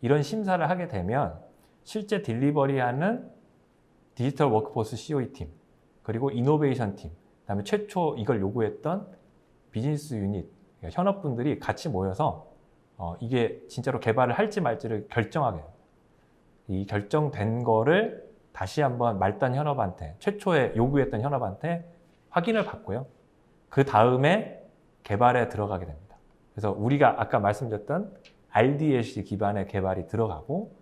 이런 심사를 하게 되면 실제 딜리버리하는 디지털 워크포스 COE 팀, 그리고 이노베이션 팀, 그다음에 최초 이걸 요구했던 비즈니스 유닛, 그러니까 현업분들이 같이 모여서 이게 진짜로 개발을 할지 말지를 결정하게 해요. 이 결정된 거를 다시 한번 말단 현업한테, 최초에 요구했던 현업한테 확인을 받고요. 그 다음에 개발에 들어가게 됩니다. 그래서 우리가 아까 말씀드렸던 RDLC 기반의 개발이 들어가고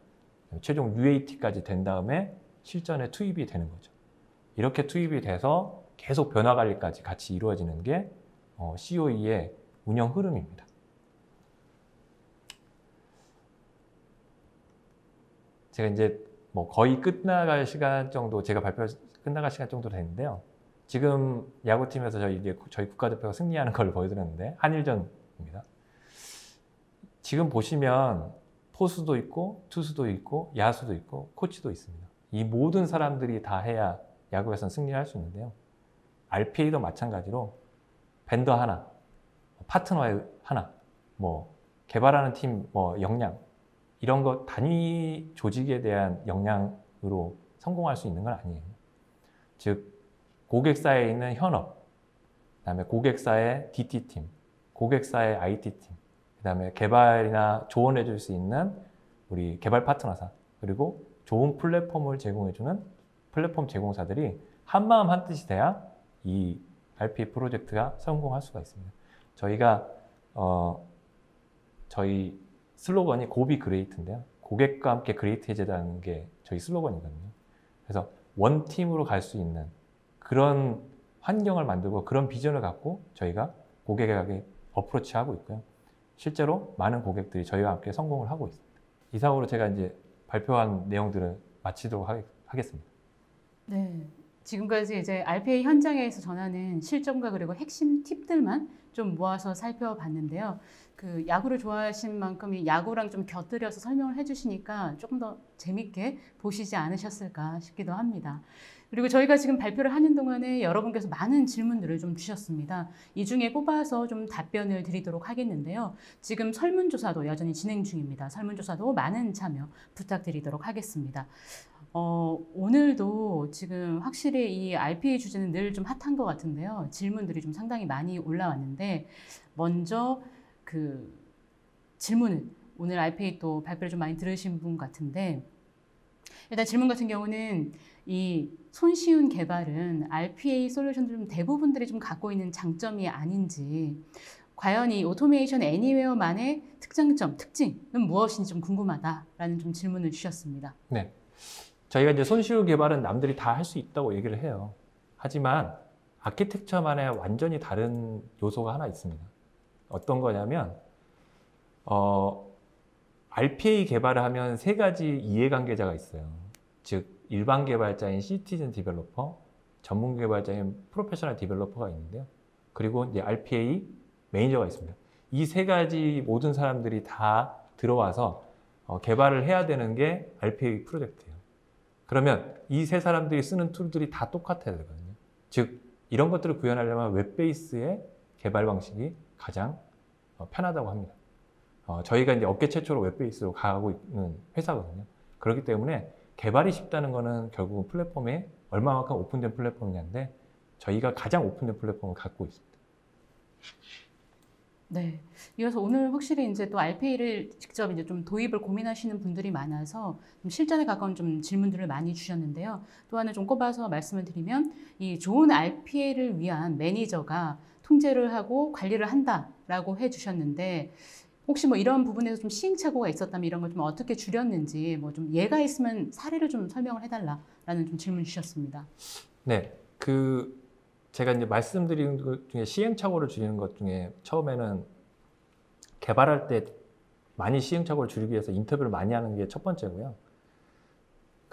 최종 UAT까지 된 다음에 실전에 투입이 되는 거죠. 이렇게 투입이 돼서 계속 변화 관리까지 같이 이루어지는 게 COE의 운영 흐름입니다. 제가 이제 뭐 거의 끝나갈 시간 정도, 제가 발표 끝나갈 시간 정도 됐는데요. 지금 야구팀에서 저희 국가대표가 승리하는 걸 보여드렸는데, 한일전입니다. 지금 보시면 포수도 있고 투수도 있고 야수도 있고 코치도 있습니다. 이 모든 사람들이 다 해야 야구에서는 승리할 수 있는데요. RPA도 마찬가지로 벤더 하나, 파트너 하나, 뭐 개발하는 팀 역량, 이런 거 단위 조직에 대한 역량으로 성공할 수 있는 건 아니에요. 즉 고객사에 있는 현업, 그다음에 고객사의 DT팀, 고객사의 IT팀, 그다음에 개발이나 조언해 줄 수 있는 우리 개발 파트너사, 그리고 좋은 플랫폼을 제공해주는 플랫폼 제공사들이 한마음 한뜻이 돼야 이 RPA 프로젝트가 성공할 수가 있습니다. 저희가 저희 슬로건이 고비 그레이트인데요. 고객과 함께 그레이트해지라는 게 저희 슬로건이거든요. 그래서 원팀으로 갈 수 있는 그런 환경을 만들고 그런 비전을 갖고 저희가 고객에게 어프로치하고 있고요. 실제로 많은 고객들이 저희와 함께 성공을 하고 있습니다. 이상으로 제가 이제 발표한 내용들을 마치도록 하겠습니다. 네. 지금까지 이제 RPA 현장에서 전하는 실정과 그리고 핵심 팁들만 좀 모아서 살펴봤는데요. 그 야구를 좋아하신 만큼 이 야구랑 좀 곁들여서 설명을 해주시니까 조금 더 재밌게 보시지 않으셨을까 싶기도 합니다. 그리고 저희가 지금 발표를 하는 동안에 여러분께서 많은 질문들을 좀 주셨습니다. 이 중에 뽑아서 좀 답변을 드리도록 하겠는데요. 지금 설문조사도 여전히 진행 중입니다. 설문조사도 많은 참여 부탁드리도록 하겠습니다. 오늘도 지금 확실히 이 RPA 주제는 늘 좀 핫한 것 같은데요. 질문들이 좀 상당히 많이 올라왔는데, 먼저 그 질문을 오늘 RPA 또 발표를 좀 많이 들으신 분 같은데, 일단 질문 같은 경우는 이 손쉬운 개발은 RPA 솔루션들 좀 대부분들이 좀 갖고 있는 장점이 아닌지, 과연 이 오토메이션 애니웨어만의 특장점, 특징은 무엇인지 좀 궁금하다라는 좀 질문을 주셨습니다. 네. 저희가 이제 손쉬운 개발은 남들이 다 할 수 있다고 얘기를 해요. 하지만 아키텍처만의 완전히 다른 요소가 하나 있습니다. 어떤 거냐면 RPA 개발을 하면 세 가지 이해관계자가 있어요. 즉 일반 개발자인 시티즌 디벨로퍼, 전문 개발자인 프로페셔널 디벨로퍼가 있는데요. 그리고 이제 RPA 매니저가 있습니다. 이 세 가지 모든 사람들이 다 들어와서 개발을 해야 되는 게 RPA 프로젝트예요. 그러면 이 세 사람들이 쓰는 툴들이 다 똑같아야 되거든요. 즉 이런 것들을 구현하려면 웹베이스의 개발 방식이 가장 편하다고 합니다. 저희가 이제 업계 최초로 웹베이스로 가고 있는 회사거든요. 그렇기 때문에 개발이 쉽다는 거는 결국은 플랫폼에 얼마만큼 오픈된 플랫폼이냐인데, 저희가 가장 오픈된 플랫폼을 갖고 있습니다. 네. 이어서 오늘 확실히 이제 또 RPA를 직접 이제 좀 도입을 고민하시는 분들이 많아서 좀 실전에 가까운 좀 질문들을 많이 주셨는데요. 또 하나 좀 꼽아서 말씀을 드리면, 이 좋은 RPA를 위한 매니저가 통제를 하고 관리를 한다라고 해주셨는데, 혹시 뭐 이런 부분에서 좀 시행착오가 있었다면 이런 걸 좀 어떻게 줄였는지, 뭐 좀 예가 있으면 사례를 좀 설명을 해달라라는 좀 질문 주셨습니다. 네. 제가 이제 말씀드린 것 중에 시행착오를 줄이는 것 중에 처음에는 개발할 때 많이 시행착오를 줄이기 위해서 인터뷰를 많이 하는 게 첫 번째고요.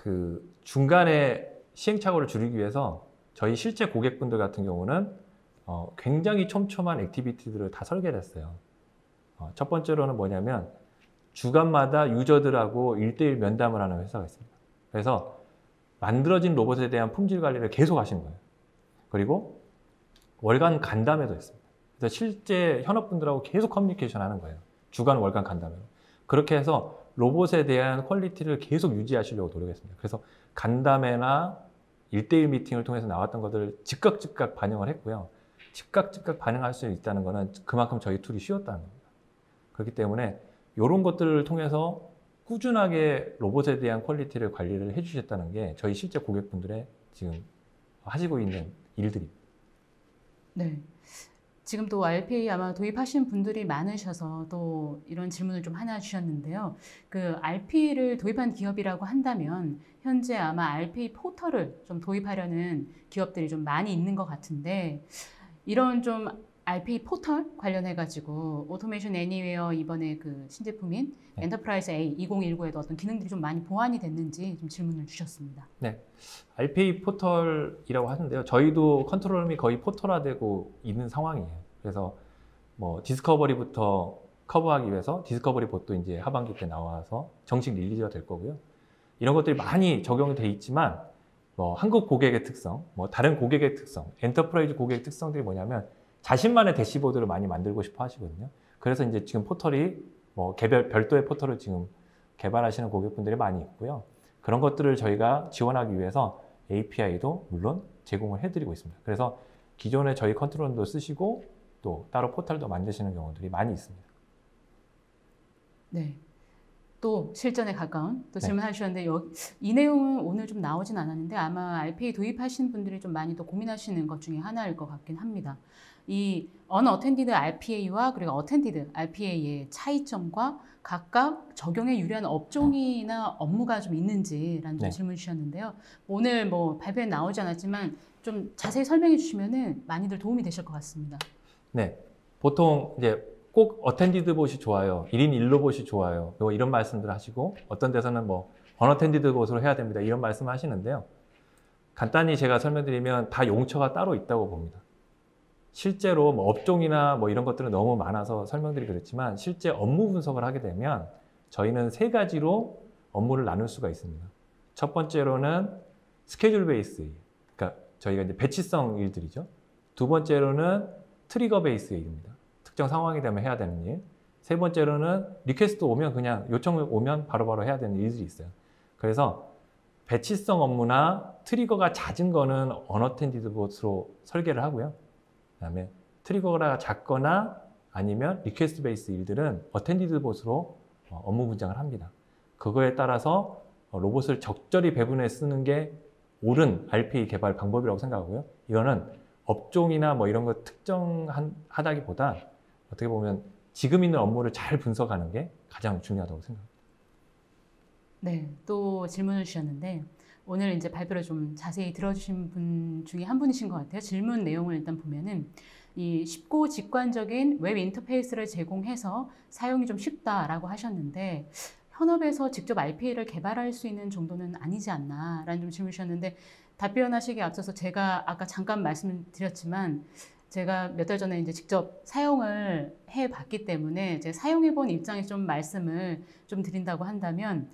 그 중간에 시행착오를 줄이기 위해서 저희 실제 고객분들 같은 경우는 굉장히 촘촘한 액티비티들을 다 설계를 했어요. 첫 번째로는 뭐냐면 주간마다 유저들하고 1대1 면담을 하는 회사가 있습니다. 그래서 만들어진 로봇에 대한 품질 관리를 계속 하신 거예요. 그리고 월간 간담회도 했습니다. 그래서 실제 현업분들하고 계속 커뮤니케이션 하는 거예요. 주간, 월간 간담회로. 그렇게 해서 로봇에 대한 퀄리티를 계속 유지하시려고 노력했습니다. 그래서 간담회나 1대1 미팅을 통해서 나왔던 것들을 즉각 반영을 했고요. 즉각 반영할 수 있다는 것은 그만큼 저희 툴이 쉬웠다는 겁니다. 그렇기 때문에 이런 것들을 통해서 꾸준하게 로봇에 대한 퀄리티를 관리를 해주셨다는 게 저희 실제 고객분들의 지금 하시고 있는 일들입니다. 네. 지금 또 RPA 아마 도입하신 분들이 많으셔서 또 이런 질문을 좀 하나 주셨는데요. 그 RPA를 도입한 기업이라고 한다면 현재 아마 RPA 포털을 좀 도입하려는 기업들이 좀 많이 있는 것 같은데 이런 좀 RPA 포털 관련해가지고 오토메이션 애니웨어 이번에 그 신제품인 네. 엔터프라이즈 A 2019에도 어떤 기능들이 좀 많이 보완이 됐는지 좀 질문을 주셨습니다. 네, RPA 포털이라고 하는데요. 저희도 컨트롤룸이 거의 포털화되고 있는 상황이에요. 그래서 뭐 디스커버리부터 커버하기 위해서 디스커버리 봇도 이제 하반기 때 나와서 정식 릴리즈가 될 거고요. 이런 것들이 많이 적용이 돼 있지만 뭐 한국 고객의 특성, 뭐 다른 고객의 특성, 엔터프라이즈 고객의 특성들이 뭐냐면 자신만의 대시보드를 많이 만들고 싶어 하시거든요. 그래서 이제 지금 포털이 뭐 별도의 포털을 지금 개발하시는 고객분들이 많이 있고요. 그런 것들을 저희가 지원하기 위해서 API도 물론 제공을 해드리고 있습니다. 그래서 기존에 저희 컨트롤도 쓰시고 또 따로 포털도 만드시는 경우들이 많이 있습니다. 네. 또 실전에 가까운 또 네. 질문해 주셨는데 이 내용은 오늘 좀 나오진 않았는데 아마 RPA 도입하신 분들이 좀 많이 또 고민하시는 것 중에 하나일 것 같긴 합니다. 이 unattended RPA와 그리고 attended RPA의 차이점과 각각 적용에 유리한 업종이나 업무가 좀 있는지라는 좀 네. 질문 주셨는데요. 오늘 뭐 발표에 나오지 않았지만 좀 자세히 설명해 주시면은 많이들 도움이 되실 것 같습니다. 네, 보통 이제 꼭 어텐디드 봇이 좋아요. 1인 1로봇이 좋아요. 이런 말씀들 하시고 어떤 데서는 뭐 언어텐디드 봇으로 해야 됩니다. 이런 말씀 하시는데요. 간단히 제가 설명드리면 다 용처가 따로 있다고 봅니다. 실제로 뭐 업종이나 뭐 이런 것들은 너무 많아서 설명드리기 그렇지만 실제 업무 분석을 하게 되면 저희는 3가지로 업무를 나눌 수가 있습니다. 첫 번째로는 스케줄 베이스 일, 그러니까 저희가 이제 배치성 일들이죠. 두 번째로는 트리거 베이스 일입니다. 특정 상황이 되면 해야 되는 일. 세 번째로는 리퀘스트 오면 그냥 요청 오면 바로바로 해야 되는 일들이 있어요. 그래서 배치성 업무나 트리거가 잦은 거는 언어텐디드 봇으로 설계를 하고요. 그다음에 트리거가 작거나 아니면 리퀘스트 베이스 일들은 어텐디드 봇으로 업무 분장을 합니다. 그거에 따라서 로봇을 적절히 배분해 쓰는 게 옳은 RPA 개발 방법이라고 생각하고요. 이거는 업종이나 뭐 이런 거 특정하다기보다 어떻게 보면 지금 있는 업무를 잘 분석하는 게 가장 중요하다고 생각합니다. 네, 또 질문을 주셨는데 오늘 이제 발표를 좀 자세히 들어주신 분 중에 한 분이신 것 같아요. 질문 내용을 일단 보면은 이 쉽고 직관적인 웹 인터페이스를 제공해서 사용이 좀 쉽다라고 하셨는데 현업에서 직접 RPA를 개발할 수 있는 정도는 아니지 않나라는 좀 질문 주셨는데 답변하시기에 앞서서 제가 아까 잠깐 말씀드렸지만 제가 몇 달 전에 이제 직접 사용을 해봤기 때문에 제가 사용해본 입장에서 좀 말씀을 좀 드린다고 한다면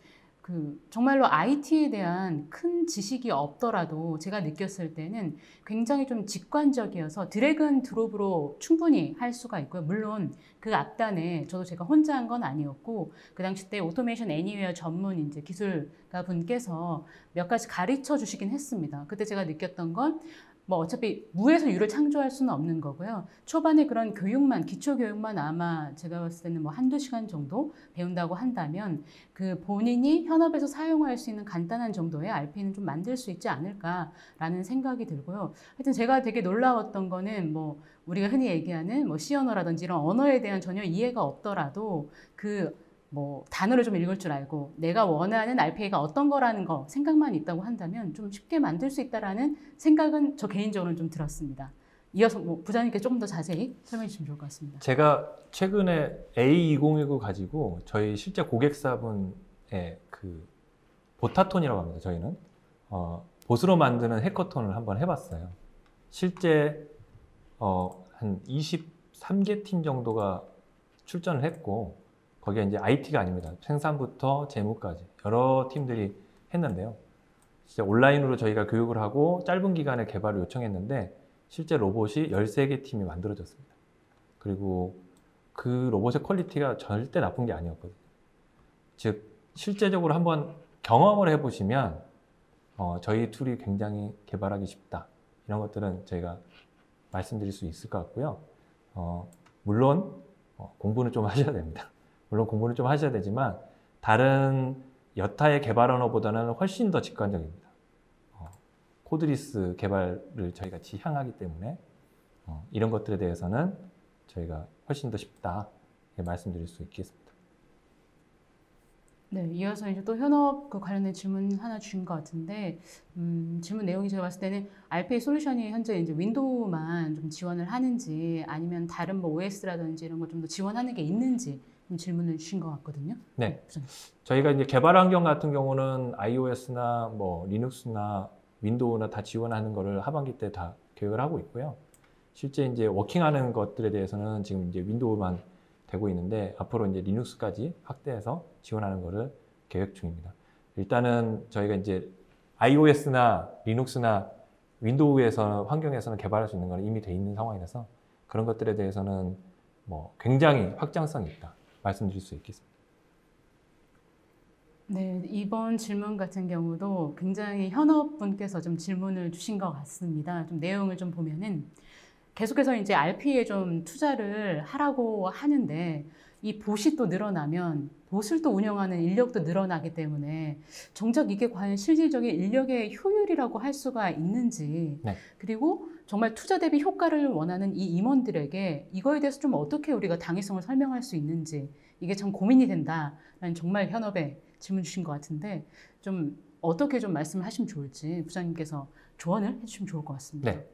정말로 IT에 대한 큰 지식이 없더라도 제가 느꼈을 때는 굉장히 좀 직관적이어서 드래그 앤 드롭으로 충분히 할 수가 있고요. 물론 그 앞단에 저도 제가 혼자 한 건 아니었고 그 당시 때 오토메이션 애니웨어 전문 이제 기술가 분께서 몇 가지 가르쳐 주시긴 했습니다. 그때 제가 느꼈던 건 뭐 어차피 무에서 유를 창조할 수는 없는 거고요. 초반에 그런 교육만, 기초 교육만 아마 제가 봤을 때는 뭐 한두 시간 정도 배운다고 한다면 그 본인이 현업에서 사용할 수 있는 간단한 정도의 RPA는 좀 만들 수 있지 않을까라는 생각이 들고요. 하여튼 제가 되게 놀라웠던 거는 뭐 우리가 흔히 얘기하는 뭐 C 언어라든지 이런 언어에 대한 전혀 이해가 없더라도 뭐 단어를 좀 읽을 줄 알고 내가 원하는 RPA가 어떤 거라는 거 생각만 있다고 한다면 좀 쉽게 만들 수 있다라는 생각은 저 개인적으로는 좀 들었습니다. 이어서 뭐 부장님께 조금 더 자세히 설명해 주시면 좋을 것 같습니다. 제가 최근에 A2019 가지고 저희 실제 고객사분의 그 보타톤이라고 합니다. 저희는 봇으로 만드는 해커톤을 한번 해봤어요. 실제 한 23개 팀 정도가 출전을 했고 거기에 이제 IT가 아닙니다. 생산부터 재무까지 여러 팀들이 했는데요. 진짜 온라인으로 저희가 교육을 하고 짧은 기간에 개발을 요청했는데 실제 로봇이 13개 팀이 만들어졌습니다. 그리고 그 로봇의 퀄리티가 절대 나쁜 게 아니었거든요. 즉 실제적으로 한번 경험을 해보시면 저희 툴이 굉장히 개발하기 쉽다. 이런 것들은 저희가 말씀드릴 수 있을 것 같고요. 물론 공부는 좀 하셔야 됩니다. 물론 공부는 좀 하셔야 되지만 다른 여타의 개발 언어보다는 훨씬 더 직관적입니다. 코드리스 개발을 저희가 지향하기 때문에 이런 것들에 대해서는 저희가 훨씬 더 쉽다 이렇게 말씀드릴 수 있겠습니다. 네, 이어서 이제 또 현업 그 관련된 질문 하나 주신 것 같은데, 질문 내용이 제가 봤을 때는 RPA 솔루션이 현재 이제 윈도우만 좀 지원을 하는지 아니면 다른 뭐 OS라든지 이런 걸 좀 더 지원하는 게 있는지 좀 질문을 주신 것 같거든요. 네, 부장님. 저희가 이제 개발 환경 같은 경우는 iOS나 뭐 리눅스나 윈도우나 다 지원하는 거를 하반기 때 다 계획을 하고 있고요. 실제 이제 워킹하는 것들에 대해서는 지금 이제 윈도우만 되고 있는데 앞으로 이제 리눅스까지 확대해서 지원하는 것을 계획 중입니다. 일단은 저희가 이제 iOS나 리눅스나 윈도우에서 환경에서는 개발할 수 있는 건 이미 돼 있는 상황이라서 그런 것들에 대해서는 뭐 굉장히 확장성이 있다 말씀드릴 수 있겠습니다. 네, 이번 질문 같은 경우도 굉장히 현업분께서 좀 질문을 주신 것 같습니다. 좀 내용을 좀 보면은 계속해서 이제 RPA에 좀 투자를 하라고 하는데 이 봇이 또 늘어나면 봇을 또 운영하는 인력도 늘어나기 때문에 정작 이게 과연 실질적인 인력의 효율이라고 할 수가 있는지 네. 그리고 정말 투자 대비 효과를 원하는 이 임원들에게 이거에 대해서 좀 어떻게 우리가 당위성을 설명할 수 있는지 이게 참 고민이 된다라는 정말 현업에 질문 주신 것 같은데 좀 어떻게 좀 말씀을 하시면 좋을지 부장님께서 조언을 해주시면 좋을 것 같습니다. 네.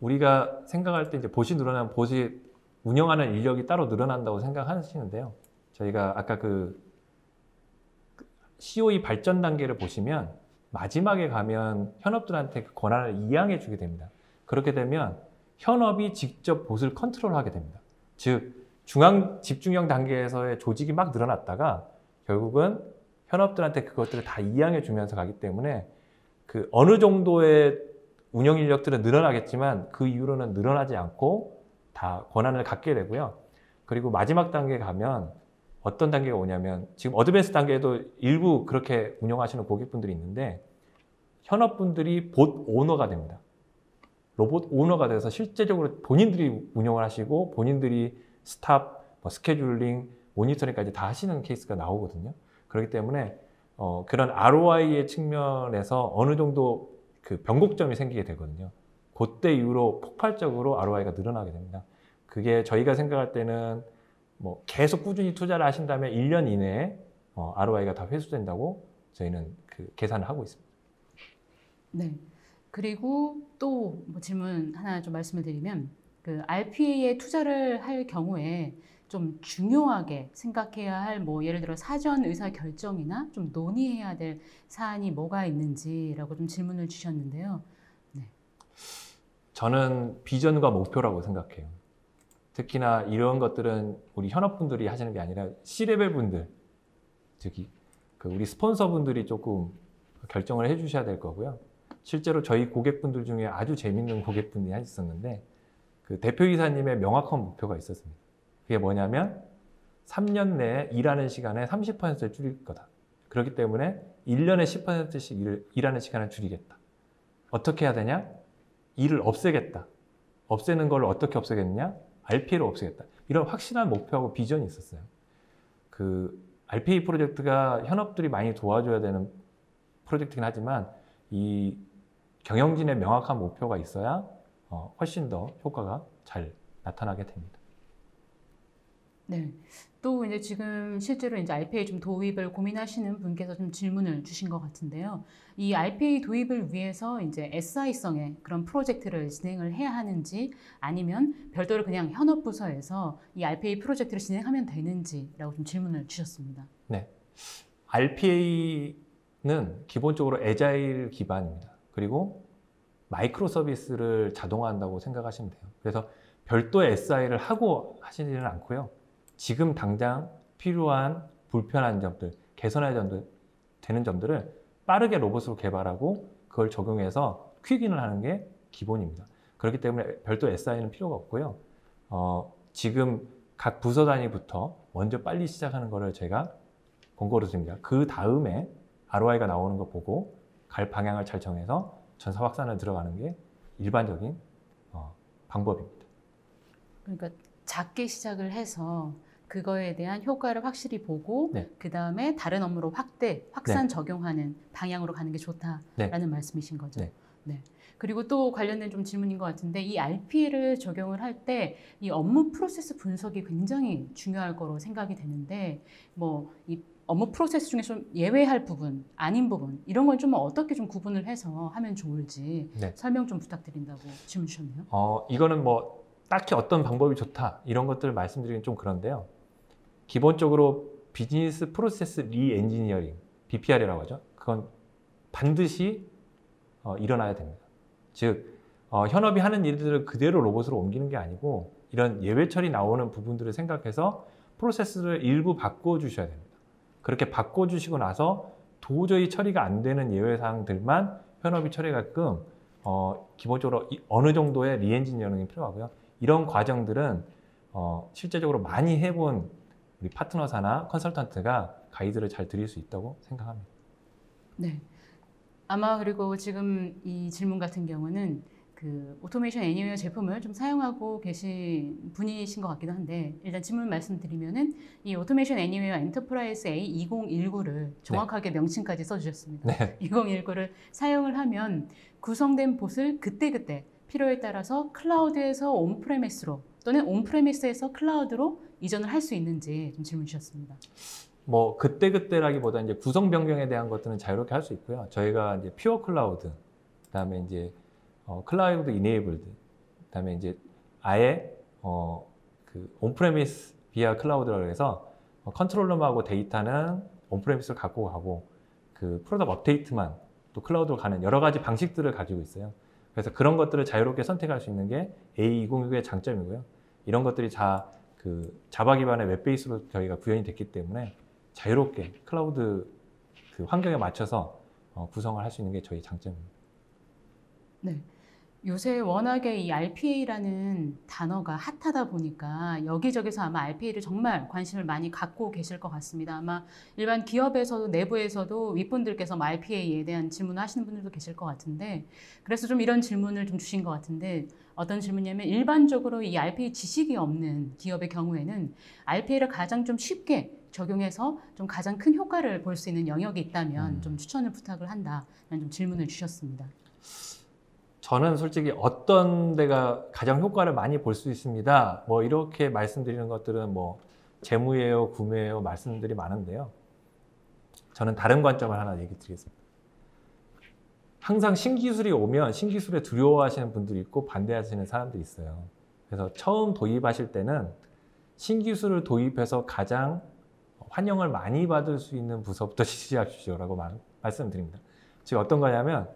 우리가 생각할 때 이제 봇이 늘어나면 봇이 운영하는 인력이 따로 늘어난다고 생각하시는데요. 저희가 아까 그 COE 발전 단계를 보시면 마지막에 가면 현업들한테 그 권한을 이양해 주게 됩니다. 그렇게 되면 현업이 직접 봇을 컨트롤하게 됩니다. 즉 중앙 집중형 단계에서의 조직이 막 늘어났다가 결국은 현업들한테 그것들을 다 이양해 주면서 가기 때문에 그 어느 정도의 운영 인력들은 늘어나겠지만 그 이후로는 늘어나지 않고 다 권한을 갖게 되고요. 그리고 마지막 단계에 가면 어떤 단계가 오냐면 지금 어드밴스 단계에도 일부 그렇게 운영하시는 고객분들이 있는데 현업분들이 봇 오너가 됩니다. 로봇 오너가 돼서 실제적으로 본인들이 운영을 하시고 본인들이 스탑, 뭐 스케줄링, 모니터링까지 다 하시는 케이스가 나오거든요. 그렇기 때문에 그런 ROI의 측면에서 어느 정도 그 변곡점이 생기게 되거든요. 그때 이후로 폭발적으로 ROI가 늘어나게 됩니다. 그게 저희가 생각할 때는 뭐 계속 꾸준히 투자를 하신다면 1년 이내에 ROI가 다 회수된다고 저희는 그 계산을 하고 있습니다. 네. 그리고 또 뭐 질문 하나 좀 말씀을 드리면 그 RPA에 투자를 할 경우에 좀 중요하게 생각해야 할 뭐 예를 들어 사전 의사 결정이나 좀 논의해야 될 사안이 뭐가 있는지라고 좀 질문을 주셨는데요. 네. 저는 비전과 목표라고 생각해요. 특히나 이런 것들은 우리 현업분들이 하시는 게 아니라 C레벨 분들, 특히 그 우리 스폰서분들이 조금 결정을 해주셔야 될 거고요. 실제로 저희 고객분들 중에 아주 재밌는 고객분이 있었는데 그 대표이사님의 명확한 목표가 있었습니다. 그게 뭐냐면 3년 내에 일하는 시간에 30%를 줄일 거다. 그렇기 때문에 1년에 10%씩 일하는 시간을 줄이겠다. 어떻게 해야 되냐? 일을 없애겠다. 없애는 걸 어떻게 없애겠냐? RPA로 없애겠다. 이런 확실한 목표하고 비전이 있었어요. 그 RPA 프로젝트가 현업들이 많이 도와줘야 되는 프로젝트긴 하지만 이 경영진의 명확한 목표가 있어야 훨씬 더 효과가 잘 나타나게 됩니다. 네. 또 이제 지금 실제로 이제 RPA 좀 도입을 고민하시는 분께서 좀 질문을 주신 것 같은데요. 이 RPA 도입을 위해서 이제 SI성의 그런 프로젝트를 진행을 해야 하는지 아니면 별도로 그냥 현업 부서에서 이 RPA 프로젝트를 진행하면 되는지라고 좀 질문을 주셨습니다. 네. RPA 기본적으로 애자일 기반입니다. 그리고 마이크로 서비스를 자동화한다고 생각하시면 돼요. 그래서 별도의 SI를 하고 하시지는 않고요. 지금 당장 필요한 불편한 점들, 개선해야 되는 점들을 빠르게 로봇으로 개발하고 그걸 적용해서 퀵인을 하는 게 기본입니다. 그렇기 때문에 별도 SI는 필요가 없고요. 지금 각 부서 단위부터 먼저 빨리 시작하는 거를 제가 권고를 드립니다. 그 다음에 ROI가 나오는 거 보고 갈 방향을 잘 정해서 전사 확산을 들어가는 게 일반적인 방법입니다. 그러니까 작게 시작을 해서 그거에 대한 효과를 확실히 보고 네. 그 다음에 다른 업무로 확산 적용하는 방향으로 가는 게 좋다라는 말씀이신 거죠. 네. 네. 그리고 또 관련된 좀 질문인 것 같은데 이 RPA를 적용을 할 때 이 업무 프로세스 분석이 굉장히 중요할 거로 생각이 되는데 뭐 이 업무 프로세스 중에 좀 예외할 부분, 아닌 부분 이런 건 좀 어떻게 좀 구분을 해서 하면 좋을지 설명 좀 부탁드린다고 질문 주셨네요. 이거는 뭐 딱히 어떤 방법이 좋다 이런 것들을 말씀드리긴 좀 그런데요. 기본적으로 비즈니스 프로세스 리엔지니어링, BPR이라고 하죠. 그건 반드시 일어나야 됩니다. 즉 현업이 하는 일들을 그대로 로봇으로 옮기는 게 아니고 이런 예외 처리 나오는 부분들을 생각해서 프로세스를 일부 바꿔주셔야 됩니다. 그렇게 바꿔주시고 나서 도저히 처리가 안 되는 예외 사항들만 현업이 처리하게끔 기본적으로 어느 정도의 리엔지니어링이 필요하고요. 이런 과정들은 실제적으로 많이 해본 우리 파트너사나 컨설턴트가 가이드를 잘 드릴 수 있다고 생각합니다. 네. 아마 그리고 지금 이 질문 같은 경우는 그 오토메이션 애니웨어 제품을 좀 사용하고 계신 분이신 것 같기도 한데 일단 질문 말씀드리면은 이 오토메이션 애니웨어 엔터프라이즈 A2019를 정확하게 명칭까지 써주셨습니다. 네. 2019를 사용을 하면 구성된 봇을 그때그때 필요에 따라서 클라우드에서 온프레미스로 또는 온프레미스에서 클라우드로 이전을 할 수 있는지 좀 질문 주셨습니다. 뭐 그때그때라기보다 이제 구성 변경에 대한 것들은 자유롭게 할 수 있고요. 저희가 이제 퓨어 클라우드, 그다음에 이제 클라우드 이네이블드, 그다음에 이제 아예 그 온프레미스 비아 클라우드라고 해서 컨트롤러하고 데이터는 온프레미스를 갖고 가고 그 프로덕트 업데이트만 또 클라우드로 가는 여러 가지 방식들을 가지고 있어요. 그래서 그런 것들을 자유롭게 선택할 수 있는 게 A206의 장점이고요. 이런 것들이 그 자바 기반의 웹베이스로 저희가 구현이 됐기 때문에 자유롭게 클라우드 그 환경에 맞춰서 구성을 할 수 있는 게 저희 장점입니다. 네. 요새 워낙에 이 RPA라는 단어가 핫하다 보니까 여기저기서 아마 RPA를 정말 관심을 많이 갖고 계실 것 같습니다. 아마 일반 기업에서도 내부에서도 윗분들께서 뭐 RPA에 대한 질문을 하시는 분들도 계실 것 같은데 그래서 좀 이런 질문을 좀 주신 것 같은데 어떤 질문이냐면 일반적으로 이 RPA 지식이 없는 기업의 경우에는 RPA를 가장 좀 쉽게 적용해서 좀 가장 큰 효과를 볼 수 있는 영역이 있다면 좀 추천을 부탁을 한다는 좀 질문을 주셨습니다. 저는 솔직히 어떤 데가 가장 효과를 많이 볼 수 있습니다. 뭐 이렇게 말씀드리는 것들은 뭐 재무예요, 구매예요 말씀들이 많은데요. 저는 다른 관점을 하나 얘기 드리겠습니다. 항상 신기술이 오면 신기술에 두려워하시는 분들이 있고 반대하시는 사람들이 있어요. 그래서 처음 도입하실 때는 신기술을 도입해서 가장 환영을 많이 받을 수 있는 부서부터 시작하십시오라고 말씀드립니다. 즉 어떤 거냐면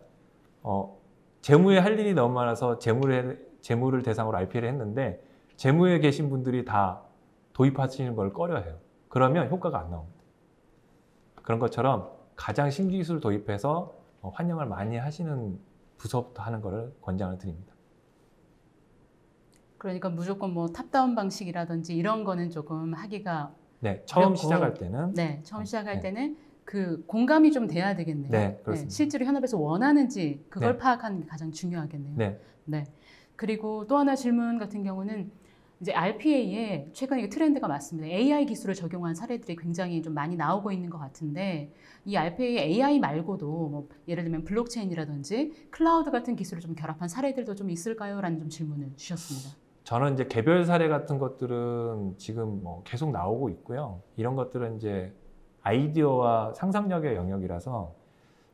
재무에 할 일이 너무 많아서 재무를 대상으로 RPA를 했는데 재무에 계신 분들이 다 도입하시는 걸 꺼려해요. 그러면 효과가 안 나옵니다. 그런 것처럼 가장 신기술 도입해서 환영을 많이 하시는 부서부터 하는 것을 권장을 드립니다. 그러니까 무조건 뭐 탑다운 방식이라든지 이런 거는 조금 하기가 처음 어렵고, 시작할 때는 처음 시작할 때는 그 공감이 좀 돼야 되겠네요. 그렇습니다. 실제로 현업에서 원하는지 그걸 네. 파악하는 게 가장 중요하겠네요. 네. 그리고 또 하나 질문 같은 경우는 이제 RPA에 최근에 트렌드가 맞습니다. AI 기술을 적용한 사례들이 굉장히 좀 많이 나오고 있는 것 같은데 이 RPA AI 말고도 뭐 예를 들면 블록체인이라든지 클라우드 같은 기술을 좀 결합한 사례들도 좀 있을까요? 라는 좀 질문을 주셨습니다. 저는 이제 개별 사례 같은 것들은 지금 뭐 계속 나오고 있고요. 이런 것들은 이제 아이디어와 상상력의 영역이라서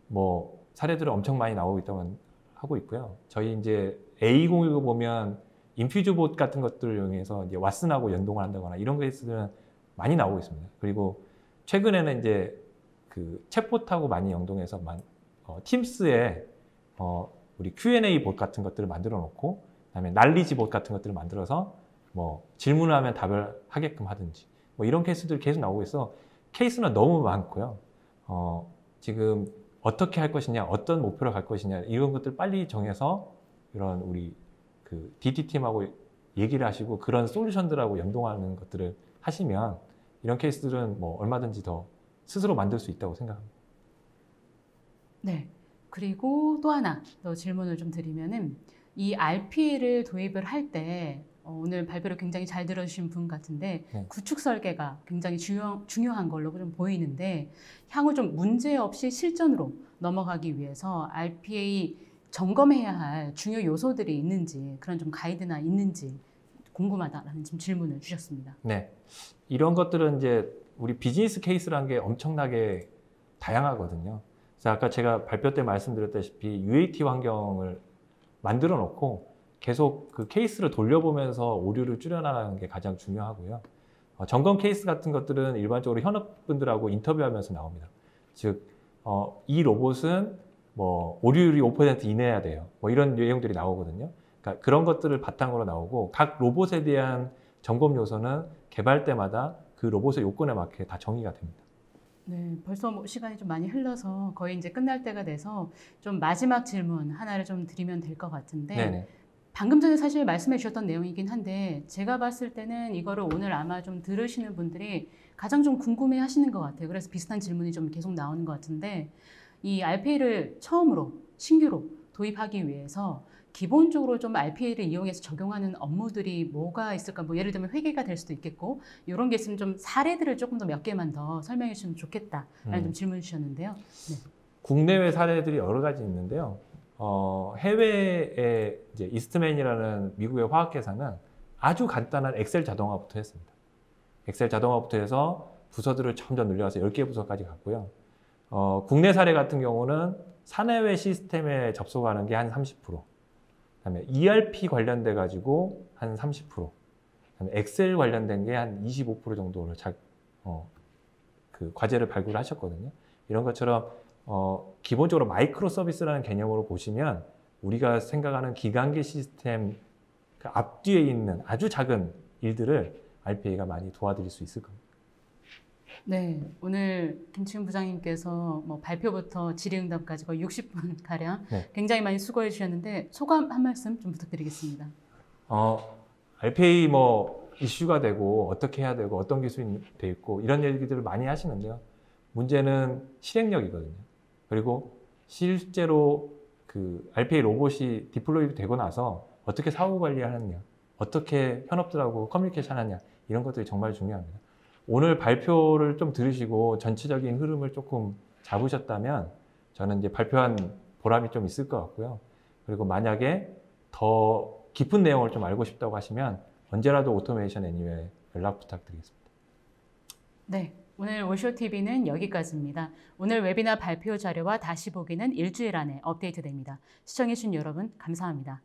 뭐 사례들은 엄청 많이 나오고 있다고 하고 있고요. 저희 이제 A201 보면 인퓨즈봇 같은 것들을 이용해서 이제 왓슨하고 연동을 한다거나 이런 케이스들은 많이 나오고 있습니다. 그리고 최근에는 이제 그 챗봇하고 많이 연동해서 팀스에 우리 Q&A 봇 같은 것들을 만들어 놓고 그다음에 난리지 봇 같은 것들을 만들어서 뭐 질문을 하면 답을 하게끔 하든지 뭐 이런 케이스들이 계속 나오고 있어. 케이스는 너무 많고요. 지금 어떻게 할 것이냐, 어떤 목표로 갈 것이냐 이런 것들 빨리 정해서 이런 우리 그 DT팀하고 얘기를 하시고 그런 솔루션들하고 연동하는 것들을 하시면 이런 케이스들은 뭐 얼마든지 더 스스로 만들 수 있다고 생각합니다. 네. 그리고 또 하나 더 질문을 좀 드리면은 이 RPA를 도입을 할 때 오늘 발표를 굉장히 잘 들어주신 분 같은데 네. 구축 설계가 굉장히 중요한 걸로 좀 보이는데 향후 좀 문제 없이 실전으로 넘어가기 위해서 RPA 점검해야 할 중요 요소들이 있는지 그런 좀 가이드나 있는지 궁금하다라는 지금 질문을 주셨습니다. 네. 이런 것들은 이제 우리 비즈니스 케이스라는 게 엄청나게 다양하거든요. 그래서 아까 제가 발표 때 말씀드렸다시피 UAT 환경을 만들어 놓고 계속 그 케이스를 돌려보면서 오류를 줄여나가는 게 가장 중요하고요. 점검 케이스 같은 것들은 일반적으로 현업분들하고 인터뷰하면서 나옵니다. 즉, 이 로봇은 뭐 오류율이 5% 이내야 돼요. 뭐 이런 내용들이 나오거든요. 그러니까 그런 것들을 바탕으로 나오고 각 로봇에 대한 점검 요소는 개발 때마다 그 로봇의 요건에 맞게 다 정의가 됩니다. 네, 벌써 뭐 시간이 좀 많이 흘러서 거의 이제 끝날 때가 돼서 좀 마지막 질문 하나를 좀 드리면 될 것 같은데 네네. 방금 전에 사실 말씀해 주셨던 내용이긴 한데 제가 봤을 때는 이거를 오늘 아마 좀 들으시는 분들이 가장 좀 궁금해 하시는 것 같아요. 그래서 비슷한 질문이 좀 계속 나오는 것 같은데 이 RPA를 처음으로 신규로 도입하기 위해서 기본적으로 좀 RPA를 이용해서 적용하는 업무들이 뭐가 있을까? 뭐 예를 들면 회계가 될 수도 있겠고 이런 게 있으면 좀 사례들을 조금 더 몇 개만 더 설명해 주시면 좋겠다라는 좀 질문 주셨는데요. 네. 국내외 사례들이 여러 가지 있는데요. 해외에 이제 이스트맨이라는 미국의 화학회사는 아주 간단한 엑셀 자동화부터 했습니다. 엑셀 자동화부터 해서 부서들을 점점 늘려서 10개 부서까지 갔고요. 국내 사례 같은 경우는 사내외 시스템에 접속하는 게 한 30%, 그다음에 ERP 관련돼 가지고 한 30%, 그다음에 엑셀 관련된 게 한 25% 정도를 그 과제를 발굴하셨거든요. 이런 것처럼 기본적으로 마이크로 서비스라는 개념으로 보시면 우리가 생각하는 기간계 시스템 그 앞뒤에 있는 아주 작은 일들을 RPA가 많이 도와드릴 수 있을 겁니다. 네, 오늘 김치훈 부장님께서 뭐 발표부터 질의응답까지 거의 60분 가량 네. 굉장히 많이 수고해 주셨는데 소감 한 말씀 좀 부탁드리겠습니다. RPA 뭐 이슈가 되고 어떻게 해야 되고 어떤 기술이 돼 있고 이런 얘기들을 많이 하시는데요. 문제는 실행력이거든요. 그리고 실제로 그 RPA 로봇이 디플로이 되고 나서 어떻게 사후 관리하느냐, 어떻게 현업들하고 커뮤니케이션 하느냐 이런 것들이 정말 중요합니다. 오늘 발표를 좀 들으시고 전체적인 흐름을 조금 잡으셨다면 저는 이제 발표한 보람이 좀 있을 것 같고요. 그리고 만약에 더 깊은 내용을 좀 알고 싶다고 하시면 언제라도 오토메이션 애니웨이 연락 부탁드리겠습니다. 네, 오늘 오쇼TV는 여기까지입니다. 오늘 웨비나 발표 자료와 다시 보기는 일주일 안에 업데이트됩니다. 시청해주신 여러분 감사합니다.